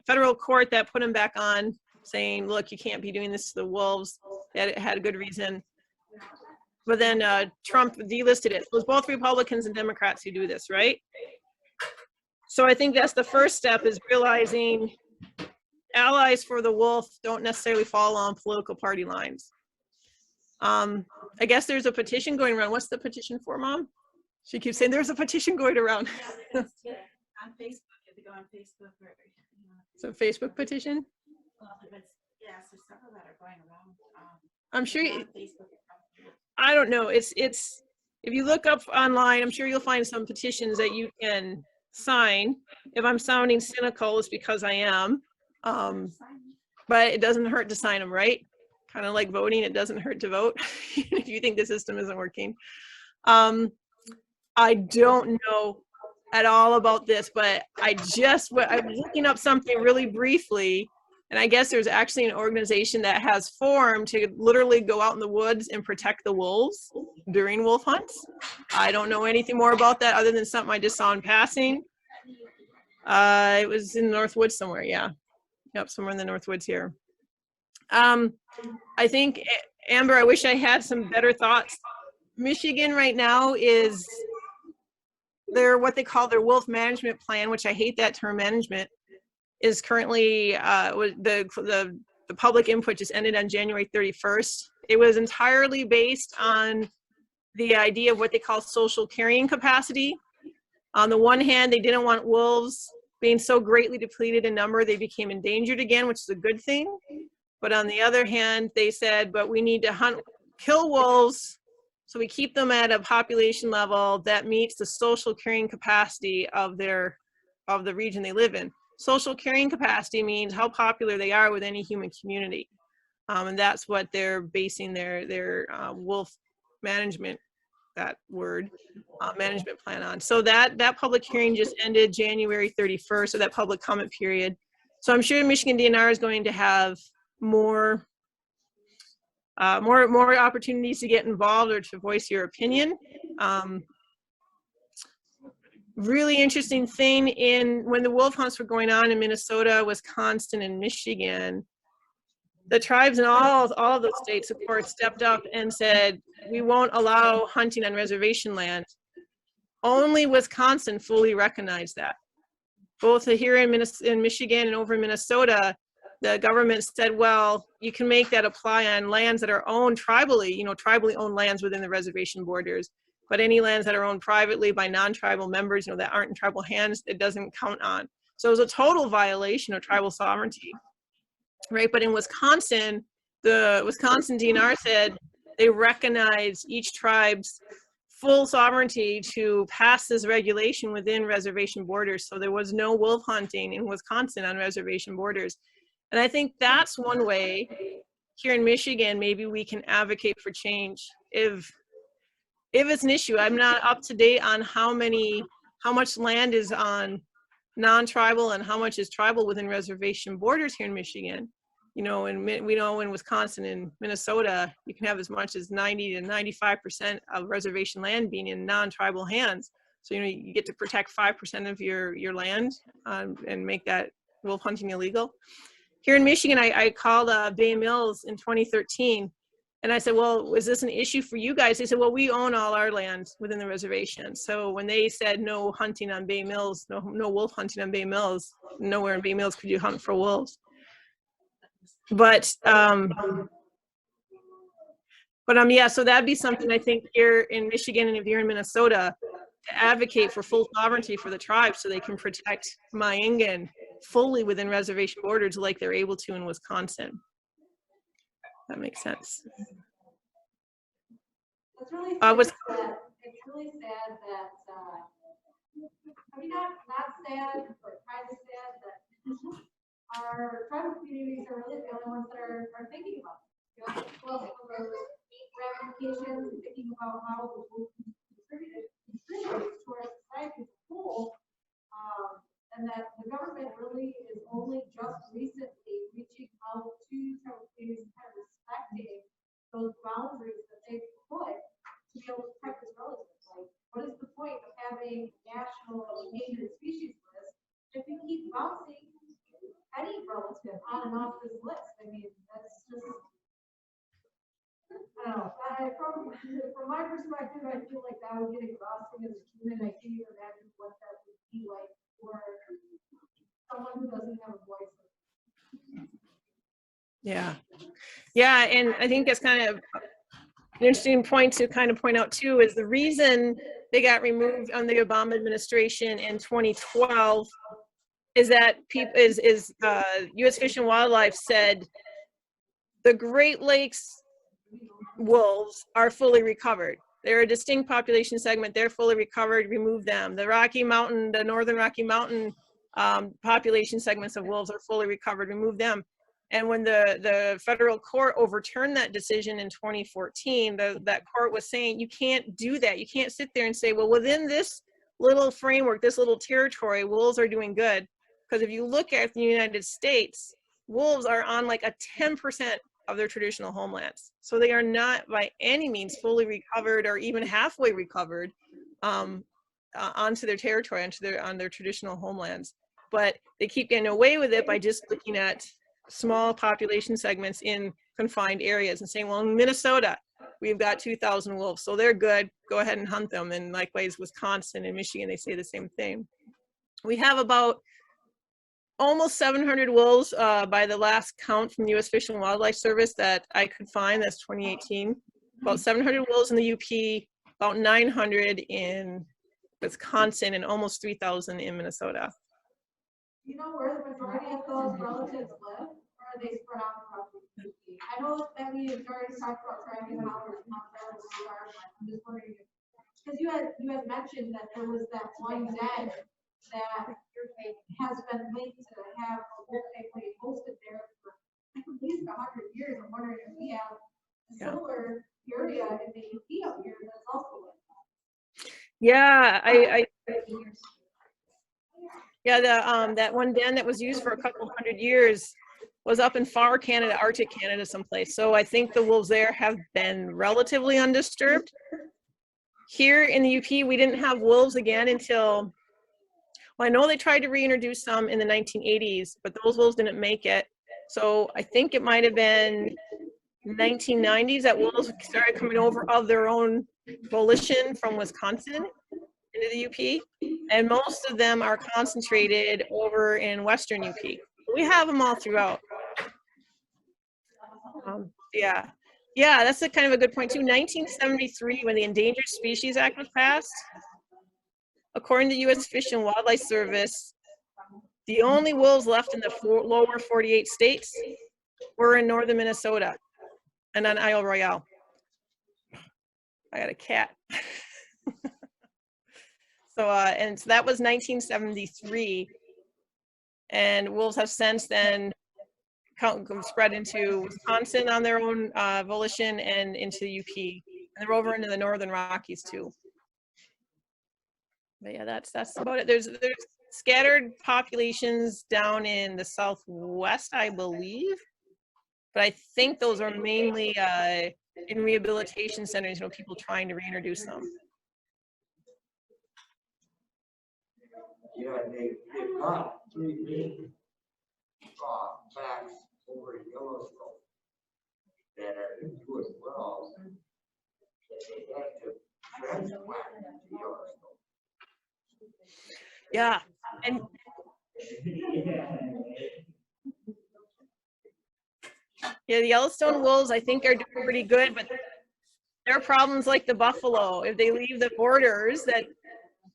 federal court that put him back on, saying, look, you can't be doing this to the wolves. It had a good reason. But then Trump delisted it. It was both Republicans and Democrats who do this, right? So I think that's the first step, is realizing allies for the wolf don't necessarily fall on political party lines. I guess there's a petition going around. What's the petition for, Mom? She keeps saying there's a petition going around. On Facebook, if you go on Facebook or, you know. So Facebook petition? Well, yes, there's several that are going around. I'm sure on Facebook. I don't know. It's if you look up online, I'm sure you'll find some petitions that you can sign. If I'm sounding cynical, it's because I am. But it doesn't hurt to sign them, right? Kind of like voting, it doesn't hurt to vote if you think the system isn't working. I don't know at all about this, but I'm looking up something really briefly, and I guess there's actually an organization that has formed to literally go out in the woods and protect the wolves during wolf hunts. I don't know anything more about that other than something I just saw in passing. It was in the North Woods somewhere, yeah. Yep, somewhere in the North Woods here. I think, Amber, I wish I had some better thoughts. Michigan right now is what they call their wolf management plan, which I hate that term, management, is currently, the public input just ended on January 31st. It was entirely based on the idea of what they call social carrying capacity. On the one hand, they didn't want wolves being so greatly depleted in number, they became endangered again, which is a good thing. But on the other hand, they said, but we need to kill wolves so we keep them at a population level that meets the social carrying capacity of the region they live in. Social carrying capacity means how popular they are with any human community. And that's what they're basing their wolf management, that word, management plan on. So that public hearing just ended January 31st, so that public comment period. So I'm sure Michigan DNR is going to have more opportunities to get involved or to voice your opinion. Really interesting thing when the wolf hunts were going on in Minnesota, Wisconsin, and Michigan, the tribes in all of those states, of course, stepped up and said, we won't allow hunting on reservation land. Only Wisconsin fully recognized that. Both here in Michigan and over in Minnesota, the government said, well, you can make that apply on lands that are owned tribally, tribally owned lands within the reservation borders. But any lands that are owned privately by non-tribal members, that aren't in tribal hands, it doesn't count on. So it was a total violation of tribal sovereignty, right? But in Wisconsin, the Wisconsin DNR said they recognize each tribe's full sovereignty to pass this regulation within reservation borders. So there was no wolf hunting in Wisconsin on reservation borders. And I think that's one way here in Michigan, maybe we can advocate for change. If it's an issue, I'm not up to date on how much land is on non-tribal and how much is tribal within reservation borders here in Michigan. And we know in Wisconsin and Minnesota, you can have as much as 90 to 95% of reservation land being in non-tribal hands. So, you get to protect 5% of your land and make that wolf hunting illegal. Here in Michigan, I called Bay Mills in 2013, and I said, well, is this an issue for you guys? They said, well, we own all our land within the reservation. So when they said no hunting on Bay Mills, no wolf hunting on Bay Mills, nowhere in Bay Mills could you hunt for wolves. But yeah, so that'd be something I think here in Michigan, and if you're in Minnesota, to advocate for full sovereignty for the tribes so they can protect Miyingan fully within reservation borders like they're able to in Wisconsin. That makes sense. It's really sad that, I mean, not sad, but kind of sad that our tribal communities are really the only ones that are thinking about it. Well, ramifications, thinking about how it will contribute to our society as a whole, and that the government really is only just recently reaching out to tribal communities and kind of respecting those boundaries that they've put to be able to protect this relative. Like, what is the point of having national endangered species list if we keep bouncing any relative on and off this list? I mean, that's just, I don't know. From my perspective, I feel like that would get exhausting as a human. I can't even imagine what that would be like for someone who doesn't have a voice. Yeah, and I think that's kind of An interesting point to kind of point out too is the reason they got removed on the Obama administration in 2012 is that U.S. Fish and Wildlife said the Great Lakes wolves are fully recovered. They're a distinct population segment. They're fully recovered. Remove them. The northern Rocky Mountain population segments of wolves are fully recovered. Remove them. And when the federal court overturned that decision in 2014, that court was saying you can't do that. You can't sit there and say, well, within this little framework, this little territory, wolves are doing good. Because if you look at the United States, wolves are on like a 10% of their traditional homelands. So they are not by any means fully recovered or even halfway recovered onto their territory, on their traditional homelands. But they keep getting away with it by just looking at small population segments in confined areas and saying, well, in Minnesota, we've got 2,000 wolves, so they're good, go ahead and hunt them. And likewise, Wisconsin and Michigan, they say the same thing. We have about almost 700 wolves by the last count from the U.S. Fish and Wildlife Service that I could find. That's 2018. About 700 wolves in the UP, about 900 in Wisconsin, and almost 3,000 in Minnesota. Do you know where the majority of those relatives live, or are they spread out across the UP? I know that we have already talked about tracking hours and how that was are, but I'm just wondering, because you had mentioned that there was that one den that has been linked to have a wolf family hosted there for at least 100 years. I'm wondering if we have a similar area in the UP up here that's also like that. Yeah, that one den that was used for a couple hundred years was up in far Canada, Arctic Canada someplace. So I think the wolves there have been relatively undisturbed. Here in the UP, we didn't have wolves again until, well, I know they tried to reintroduce some in the 1980s, but those wolves didn't make it. So I think it might have been 1990s that wolves started coming over of their own volition from Wisconsin into the UP, and most of them are concentrated over in western UP. We have them all throughout. Yeah, that's a kind of a good point too. 1973, when the Endangered Species Act was passed, according to U.S. Fish and Wildlife Service, the only wolves left in the lower 48 states were in northern Minnesota and on Isle Royale. I got a cat. So that was 1973, and wolves have since then spread into Wisconsin on their own volition and into the UP, and they're over into the northern Rockies too. But yeah, that's about it. There's scattered populations down in the Southwest, I believe, but I think those are mainly in rehabilitation centers, people trying to reintroduce them. Yeah, they've got 3 big backs over in Yellowstone that are doing well. They have to transplant to Yellowstone. Yeah, and yeah, the Yellowstone wolves I think are doing pretty good, but there are problems like the buffalo. If they leave the borders that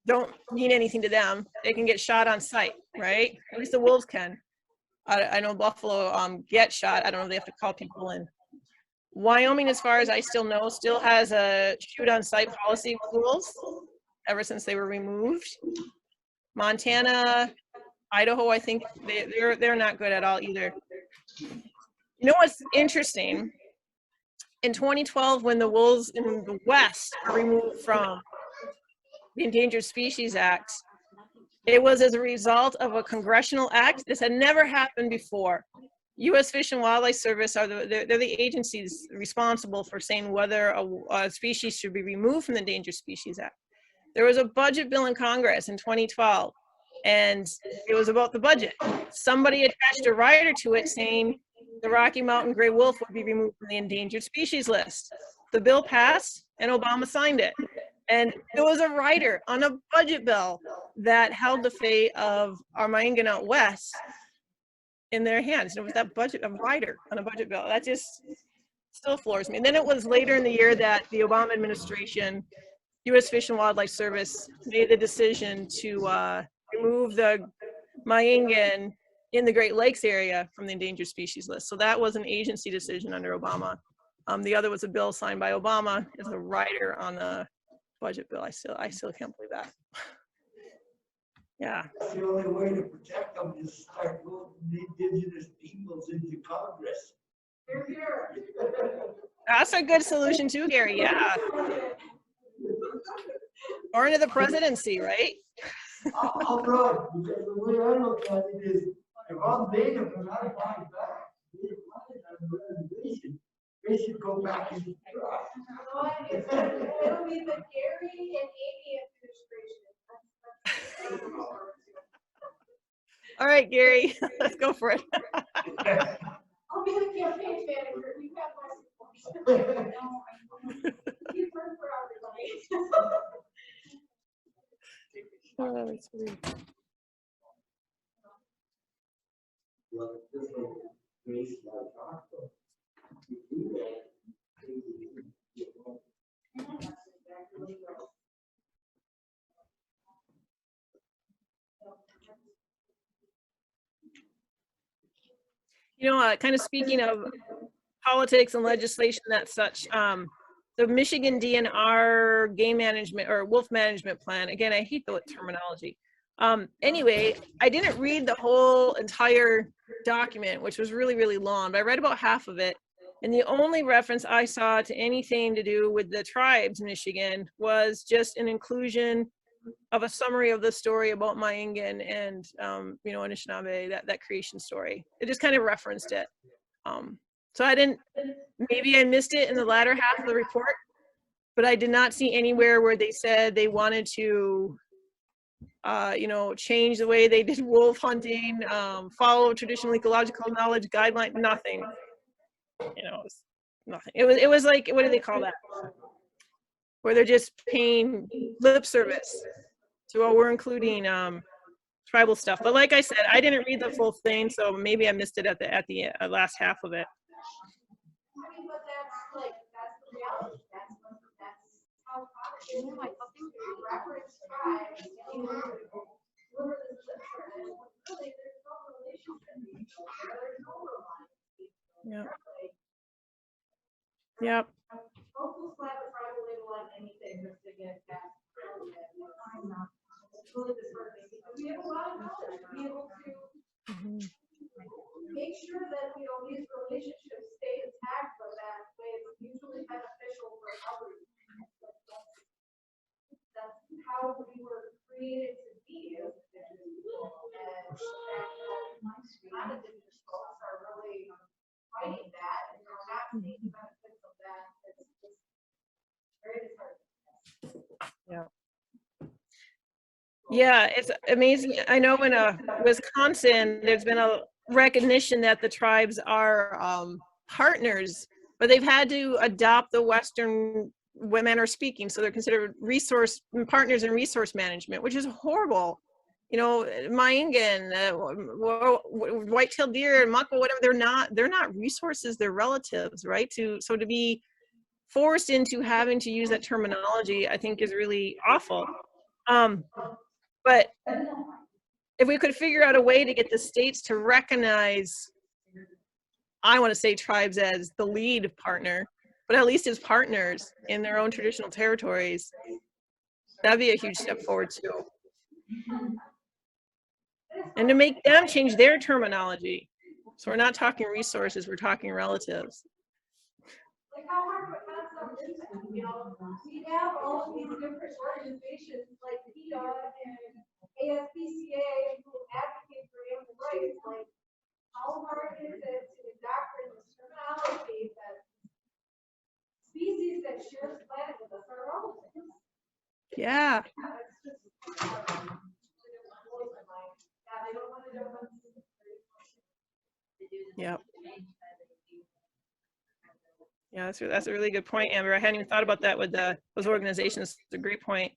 don't mean anything to them, they can get shot on sight, right? At least the wolves can. I know buffalo get shot. I don't know if they have to call people in. Wyoming, as far as I still know, still has a shoot on sight policy with wolves ever since they were removed. Montana, Idaho, I think they're not good at all either. You know what's interesting? In 2012, when the wolves in the West were removed from the Endangered Species Act, it was as a result of a congressional act. This had never happened before. U.S. Fish and Wildlife Service they're the agencies responsible for saying whether a species should be removed from the Endangered Species Act. There was a budget bill in Congress in 2012, and it was about the budget. Somebody attached a rider to it saying the Rocky Mountain gray wolf would be removed from the endangered species list. The bill passed, and Obama signed it. And there was a rider on a budget bill that held the fate of our Maingan out west in their hands. And it was that budget, a rider on a budget bill. That just still floors me. And then it was later in the year that the Obama administration, U.S. Fish and Wildlife Service, made the decision to remove the Migwetth in the Great Lakes area from the endangered species list. So that was an agency decision under Obama. The other was a bill signed by Obama as a rider on the budget bill. I still can't believe that. Yeah. That's the only way to protect them is start voting the indigenous peoples into Congress. That's a good solution too, Gary. Yeah. Or into the presidency, right? I'll run, because the way I look at it is, if I'm native and I buy back, they should go back and. It'll be the Gary and Aimee administration. All right, Gary, let's go for it. I'll be the campaign manager. You have my support. You work for everybody. Oh, that's weird. You know, kind of speaking of politics and legislation, that such, the Michigan DNR game management or wolf management plan, again, I hate the terminology. Anyway, I didn't read the whole entire document, which was really, really long, but I read about half of it. And the only reference I saw to anything to do with the tribes in Michigan was just an inclusion of a summary of the story about Migwetth and, you know, Anishinaabe, that creation story. It just kind of referenced it. So I didn't, maybe I missed it in the latter half of the report, but I did not see anywhere where they said they wanted to, you know, change the way they did wolf hunting, follow traditional ecological knowledge guideline, nothing. You know, it was nothing. It was like, what do they call that? Where they're just paying lip service to what we're including tribal stuff. But like I said, I didn't read the full thing, so maybe I missed it at the last half of it. I mean, but that's the reality. That's how college is. Like, reference tribes, you know, really, there's no relationship. There's no reliance. Yeah. Yep. Don't slap a tribal label on anything just to get past. It's really disheartening because we have a lot of knowledge to be able to make sure that, you know, these relationships stay intact, but that way it's mutually beneficial for everyone. That's how we were created to be as individuals. And non-indigenous folks are really fighting that, and we're not seeing the benefits of that. It's very disheartening. Yeah. Yeah, it's amazing. I know in Wisconsin, there's been a recognition that the tribes are partners, but they've had to adopt the Western manner of speaking. So they're considered partners in resource management, which is horrible. You know, Migwetth, white-tailed deer, and muckle, whatever, they're not resources, they're relatives, right? So to be forced into having to use that terminology, I think is really awful. But if we could figure out a way to get the states to recognize, I want to say tribes as the lead partner, but at least as partners in their own traditional territories, that'd be a huge step forward too. And to make them change their terminology. So we're not talking resources, we're talking relatives. Like how hard would not some impact, you know, we have all of these different organizations like PETA and ASPCA who advocate for animal rights. Like, how hard is it to indoctrinate this terminology that species that share the planet with us are relatives? Yeah. Yep. Yeah, that's a really good point, Amber. I hadn't even thought about that with those organizations. It's a great point.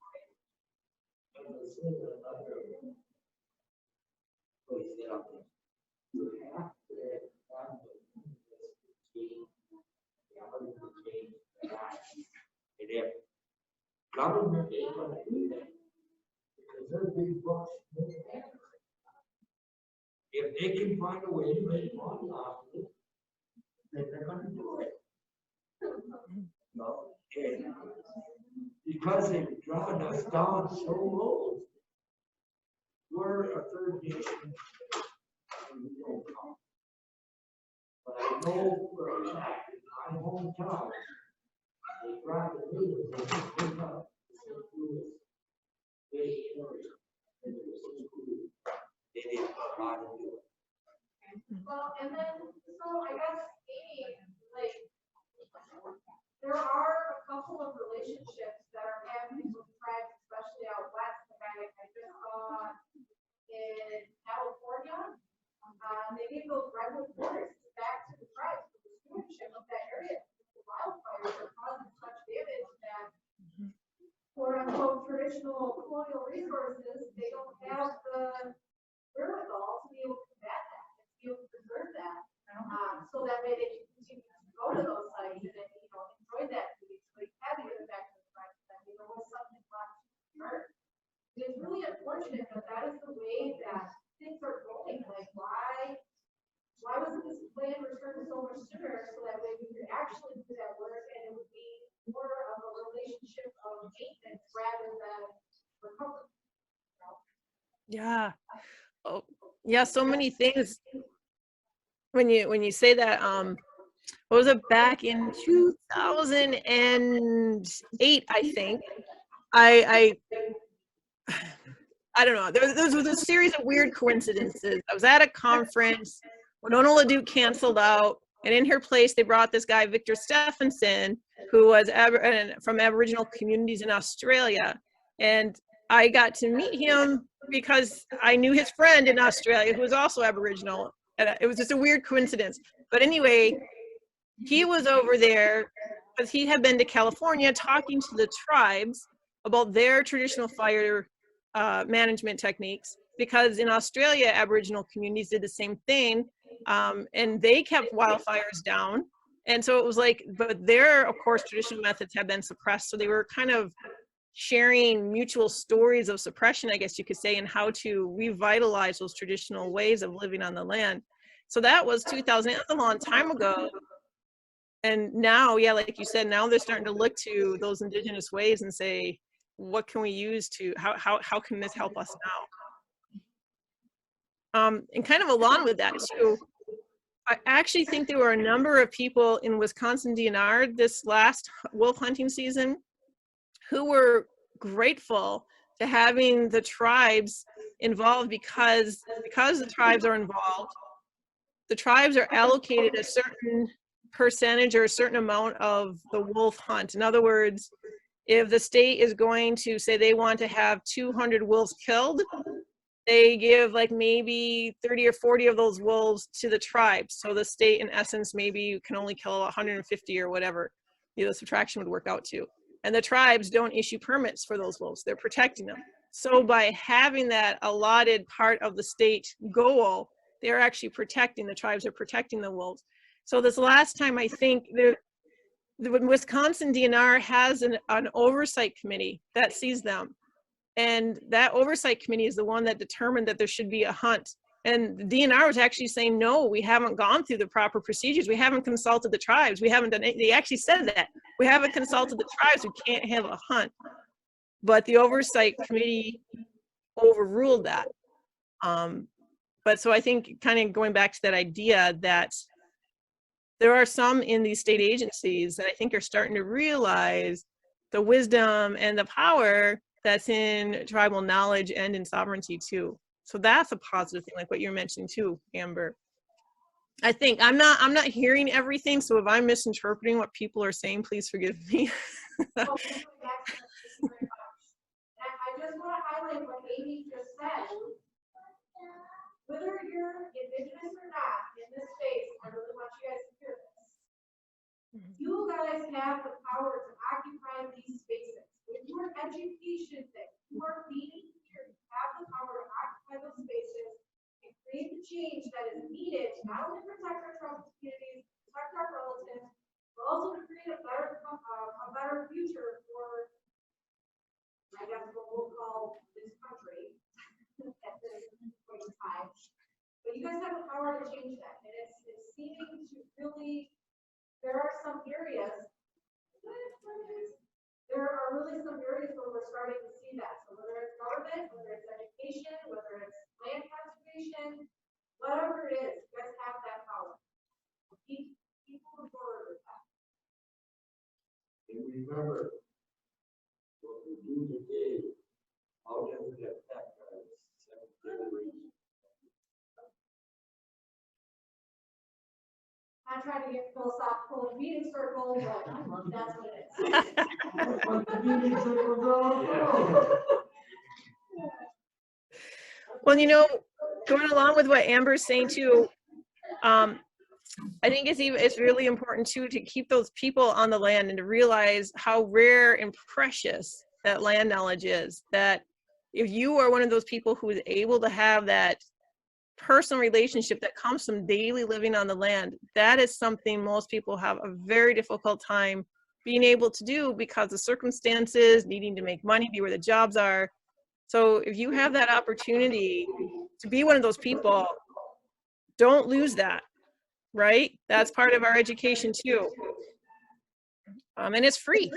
government ain't gonna do that. Because they're big bucks. If they can find a way to make money off of it, then they're gonna do it. No, and because they've drawn us down so low, we're a third nation. And we don't count. But I know for a fact in my hometown, they brought the news, they just pick up St. Louis, Bay Area, and it was St. Louis. They didn't know how to do it. Well, and then, so I guess, Aimee, like, there are a couple of relationships that are happening with tribes, especially out west. Like I just saw in California, they gave those redwood forests back to the tribes for the stewardship of that area. The wildfires are causing such damage that quote unquote traditional colonial resources, they don't have the wherewithal to be able to combat that, and to be able to preserve that. So that way they can continue to go to those sites and then, enjoy that food. So they have to give it back to the tribes. There was something left to learn. It's really unfortunate that that is the way that things are going. Like, why wasn't this plan returned so much sooner so that way we could actually do that work and it would be more of a relationship of maintenance rather than recovery? Yeah. Oh, yeah. So many things. When you say that, what was it, back in 2008, I think, I don't know. There was a series of weird coincidences. I was at a conference when Winona LaDuke canceled out, and in her place, they brought this guy, Victor Stephenson, who was from Aboriginal communities in Australia. And I got to meet him because I knew his friend in Australia who was also Aboriginal. And it was just a weird coincidence. But anyway, he was over there because he had been to California talking to the tribes about their traditional fire management techniques, because in Australia, Aboriginal communities did the same thing, and they kept wildfires down. And so it was like, but their, of course, traditional methods have been suppressed. So they were kind of sharing mutual stories of suppression, I guess you could say, and how to revitalize those traditional ways of living on the land. So that was 2000, that's a long time ago. And now, yeah, like you said, now they're starting to look to those indigenous ways and say, what can we use to, how can this help us now? And kind of along with that too, I actually think there were a number of people in Wisconsin DNR this last wolf hunting season who were grateful to having the tribes involved, because the tribes are involved, the tribes are allocated a certain percentage or a certain amount of the wolf hunt. In other words, if the state is going to say they want to have 200 wolves killed, they give like maybe 30 or 40 of those wolves to the tribes. So the state, in essence, maybe can only kill 150 or whatever the subtraction would work out to. And the tribes don't issue permits for those wolves. They're protecting them. So by having that allotted part of the state goal, they're actually protecting, the tribes are protecting the wolves. So this last time, I think the Wisconsin DNR has an oversight committee that sees them. And that oversight committee is the one that determined that there should be a hunt. And the DNR was actually saying, no, we haven't gone through the proper procedures. We haven't consulted the tribes. We haven't done it. They actually said that. We haven't consulted the tribes. We can't have a hunt. But the oversight committee overruled that. But so I think, kind of going back to that idea that there are some in these state agencies that I think are starting to realize the wisdom and the power that's in tribal knowledge and in sovereignty too. So that's a positive thing, like what you're mentioning too, Amber. I think I'm not hearing everything, so if I'm misinterpreting what people are saying, please forgive me. I just want to highlight what Aimee just said. Whether you're indigenous or not in this space, I really want you guys to hear this. You guys have the power to occupy these spaces. With your education that you are being here, you have the power to occupy those spaces and create the change that is needed to not only protect our tribal communities, protect our relatives, but also to create a better future for change that. And it's seeming to really, there are some areas, there are really some areas where we're starting to see that. So whether it's government, whether it's education, whether it's land conservation, whatever it is, you guys have that power. Keep moving forward with that. And remember, what we do today, how does it affect our seventh generation? I try to get philosophical in meeting circle, but that's what it is. That's what the meeting circles are about. Well, you know, going along with what Amber's saying too, I think it's really important too to keep those people on the land and to realize how rare and precious that land knowledge is. That if you are one of those people who is able to have that personal relationship that comes from daily living on the land, that is something most people have a very difficult time being able to do because of circumstances, needing to make money, be where the jobs are. So if you have that opportunity to be one of those people, don't lose that, right? That's part of our education too. And it's free.